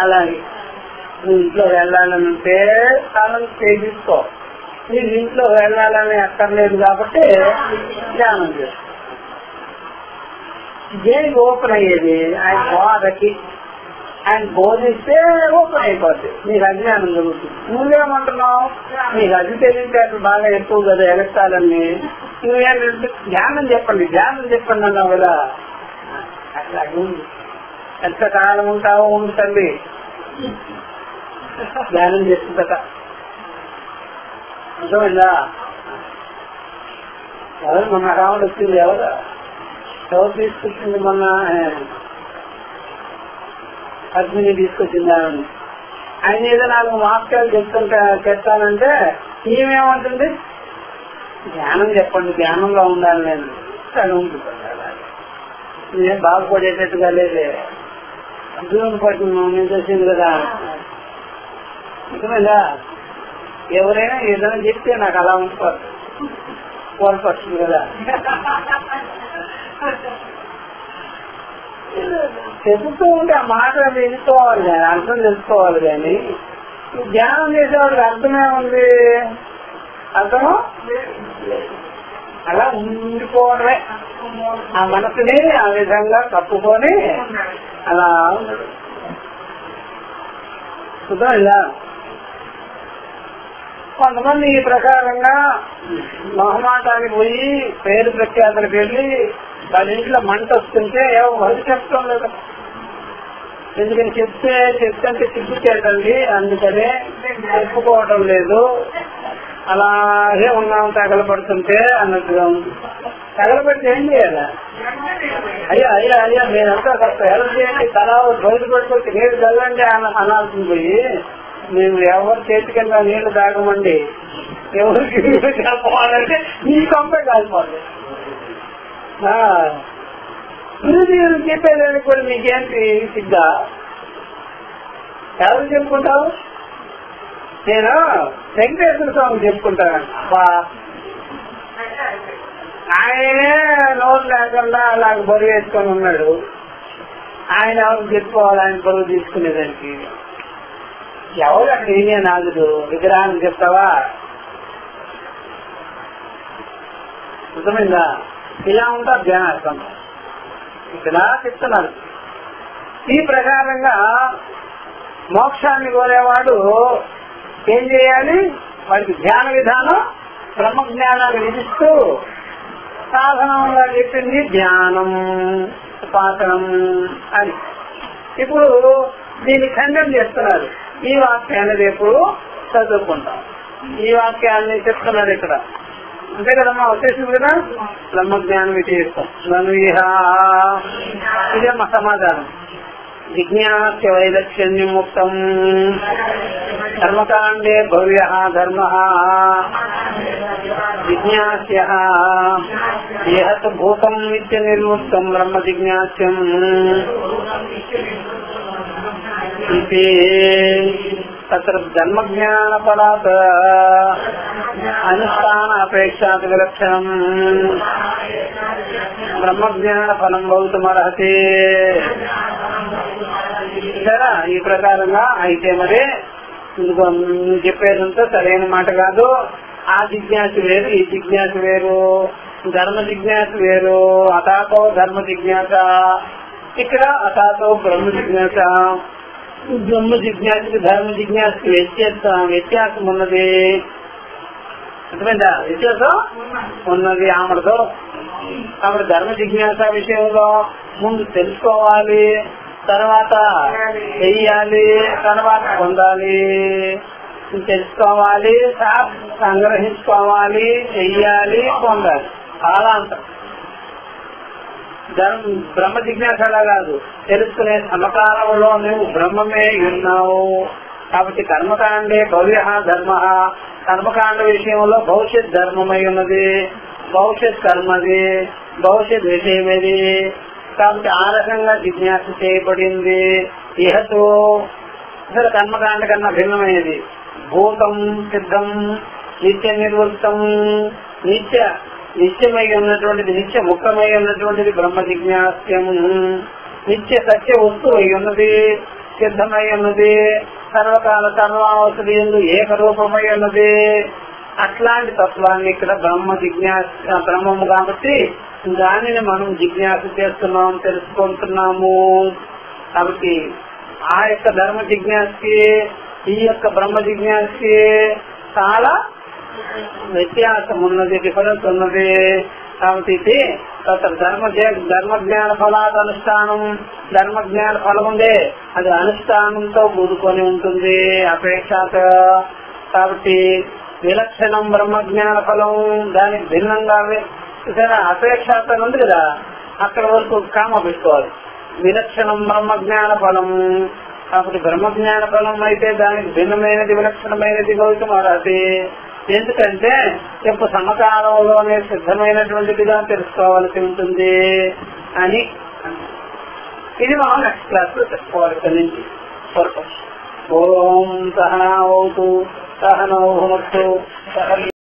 అలాగే నువ్వు ఇంట్లో వెళ్ళాలనంటే తాళం తీసుకో, నీకు ఇంట్లో వెళ్ళాలని అక్కర్లేదు కాబట్టి ధ్యానం చేస్తాను. దేనికి ఓపెన్ అయ్యేది? ఆయన బోధకి, ఆయన బోధిస్తే ఓపెన్ అయిపోద్ది, నీకు అజ్ఞానం జరుగుతుంది. నువ్వేమంటున్నావు? నీకు అది తెలియటట్లు బాగా ఎక్కువ కదా ఎలక్టాలని, నువ్వేంటంటే ధ్యానం చెప్పండి అన్నావు కదా. అట్లా ఉంది. ఎంతకాలం ఉంటావో ఉంటుంది ధ్యానం చేస్తుందట. అర్థమైందా? ఎవరు మొన్న రావడం వచ్చింది, ఎవరు తీసుకొచ్చింది? మొన్న అగ్ని తీసుకొచ్చింది. ఆయన ఏదో 4 వాక్యాలు చెప్తానంటే ఈమెమంటుంది? ధ్యానం చెప్పండి, ధ్యానంలో ఉండాలి. నేను నేనేం బాగుపడేటట్టుగా లేదే, అర్జునుని పట్టిన నేను చేసింది కదా. నిజమేదా? ఎవరైనా ఏదైనా చెప్తే నాకు అలా ఉండిపోతుంది, కోల్పొస్తుంది కదా. చెబుతూ ఉంటే ఆ మాట తెలుసుకోవాలి కానీ, అర్థం తెలుసుకోవాలి కానీ, ధ్యానం చేసేవాడికి అర్థమే ఉంది, అర్థము అలా ఉండిపోవడమే. ఆ మనసుని ఆ విధంగా కప్పుకొని అలా చూద్దాం. ఇలా కొంతమంది ఈ ప్రకారంగా మొహమాటానికి పోయి పేరు ప్రఖ్యాతలకు వెళ్ళి వాళ్ళ ఇంట్లో మంట వస్తుంటే ఎవరు చెప్తాం లేదు, ఎందుకని చెప్తే సిగ్గు చేయటండి, అందుకనే చెప్పుకోవటం లేదు, అలాగే ఉన్నాం తగలబడుతుంటే అన్నట్టుగా ఉంది. తగలబెడితే ఏం చేయాలి? అయ్యా నేనంతా కాస్త హెల్ప్ చేయండి, తలా బయట పడిపోతే నీళ్ళు చల్లండి అనాల్సింది పోయి మేము ఎవరు చేతికన్నా నీళ్లు తాగమండి, ఎవరికి చెప్పాలంటే నీ కంపే కాలిపోతుంది. గురుదేవులు చెప్పేదానికి కూడా నీకేంటి సిగ్గా? ఎవరు చెప్పుకుంటావు? నేను వెంకటేశ్వర స్వామి చెప్పుకుంటాను. ఆయనే నోరు లేకుండా అలాగ బరువు వేసుకొని ఉన్నాడు, ఆయన ఎవరు చెప్పుకోవాలి? ఆయన బరువు తీసుకునేదానికి ఎవరు అక్కడ ఏమే నాగుదు విగ్రహాన్ని చెప్తావా? అర్థమైందా? ఇలా ఉంటారు ధ్యానార్థం. ఇక్కడ చెప్తున్నారు ఈ ప్రకారంగా మోక్షాన్ని కోరేవాడు ఏం చేయాలి? వాడికి ధ్యాన విధానం బ్రహ్మ జ్ఞానాన్ని విధిస్తూ సాధనంగా చెప్పింది ధ్యానం, ఉపాసనం అని. ఇప్పుడు దీన్ని ఖండం చేస్తున్నారు. ఈ వాక్యాన్ని రేపు చదువుకుంటాం. ఈ వాక్యాన్ని చెప్తున్నారు ఇక్కడ, అంతే కదమ్మా, వచ్చేసింది కదా. బ్రహ్మజ్ఞానం విషయిస్తాం ఇదే మా సమాధానం. జిజ్ఞాస్య వైలక్ష్యముక్తం కర్మకాండే భవ్య ధర్మ జిజ్ఞాస్య ఏహత్ భూతం నిత్య నిర్ముక్తం బ్రహ్మ జిజ్ఞాస్యం తత్ర జన్మజ్ఞాన ఫలాత్ అనుష్ఠాన అపేక్షాత్ విలక్షణం బ్రహ్మజ్ఞాన ఫలం భవితుమర్హతి. సరే, ఈ ప్రకారంగా అయితే మరి చెప్పేదంతా సరైన మాట కాదు. ఆ జిజ్ఞాస వేరు, ఈ జిజ్ఞాస వేరు, ధర్మ జిజ్ఞాస వేరు. అతాతో ధర్మ జిజ్ఞాస, ఇక్కడ అతాతో బ్రహ్మ జిజ్ఞాస. బ్రహ్మ జిజ్ఞాసకి ధర్మ జిజ్ఞాసకి వ్యత్యాసం ఉన్నది. అర్థమైందా? వ్యత్యాసం ఉన్నది ఆమెతో. కాబట్టి ధర్మ జిజ్ఞాస విషయంలో ముందు తెలుసుకోవాలి, తర్వాత చెయ్యాలి, తర్వాత పొందాలి. తెలుసుకోవాలి, సంగ్రహించుకోవాలి, చెయ్యాలి, పొందాలి. చాలా అంటారు. బ్రహ్మ జిజ్ఞాస అలా కాదు, తెలుసుకునే సమకాలంలో నువ్వు బ్రహ్మమే ఉన్నావు. కాబట్టి కర్మకాండే భవ్య ధర్మ, కర్మకాండ విషయంలో భవిష్యత్ ధర్మమై ఉన్నది, భవిష్యత్ కర్మది, భవిష్యత్ విషయమేది. కాబట్టి ఆ రకంగా జిజ్ఞాస చేయబడింది. ఇహతో అసలు కర్మకాండ కన్నా భిన్నమైనది. భూతం సిద్ధం నిత్య నిర్వృత్తం, నిత్యమై ఉన్నటువంటిది, నిత్య ముఖ్యమై ఉన్నటువంటిది బ్రహ్మ జిజ్ఞాస్యం. నిత్య సత్య వస్తువు అయి ఉన్నది, సిద్ధమై ఉన్నది, సర్వకాల సర్వావసరి ఎందు ఏకరూపమై ఉన్నది. అట్లాంటి తత్వాన్ని ఇక్కడ బ్రహ్మ జిజ్ఞాస బ్రహ్మము కాబట్టి దానిని మనం జిజ్ఞాస చేస్తున్నాం, తెలుసుకుంటున్నాము. కాబట్టి ఆ యొక్క ధర్మ జిజ్ఞాసకి ఈ యొక్క బ్రహ్మ జిజ్ఞాసకి చాలా వ్యత్యాసం ఉన్నది, డిఫరెన్స్ ఉన్నది. కాబట్టి ఇది ధర్మ జ్ఞాన ఫలాత్ అనుష్ఠానం. ధర్మ జ్ఞాన ఫలం ఉందే అది అనుష్ఠానంతో కూడుకొని ఉంటుంది, అపేక్షాత. కాబట్టి విలక్షణం బ్రహ్మ జ్ఞాన ఫలం దానికి భిన్నంగా అపేక్షాత ఉంది కదా, అక్కడ వరకు కామ పెట్టుకోవాలి. విలక్షణం బ్రహ్మ జ్ఞాన ఫలం. కాబట్టి బ్రహ్మ జ్ఞాన ఫలం అయితే దానికి భిన్నమైనది, విలక్షణమైనది గౌతమ అది. ఎందుకంటే ఇప్పుడు సమకాలంలోనే సిద్ధమైనటువంటిదిగా తెలుసుకోవాల్సి ఉంటుంది అని. ఇది మనం నెక్స్ట్ క్లాస్ లో చెప్పుకోవాలి. నుంచి ఓం సహనావతు సహనౌ భునక్తు సహ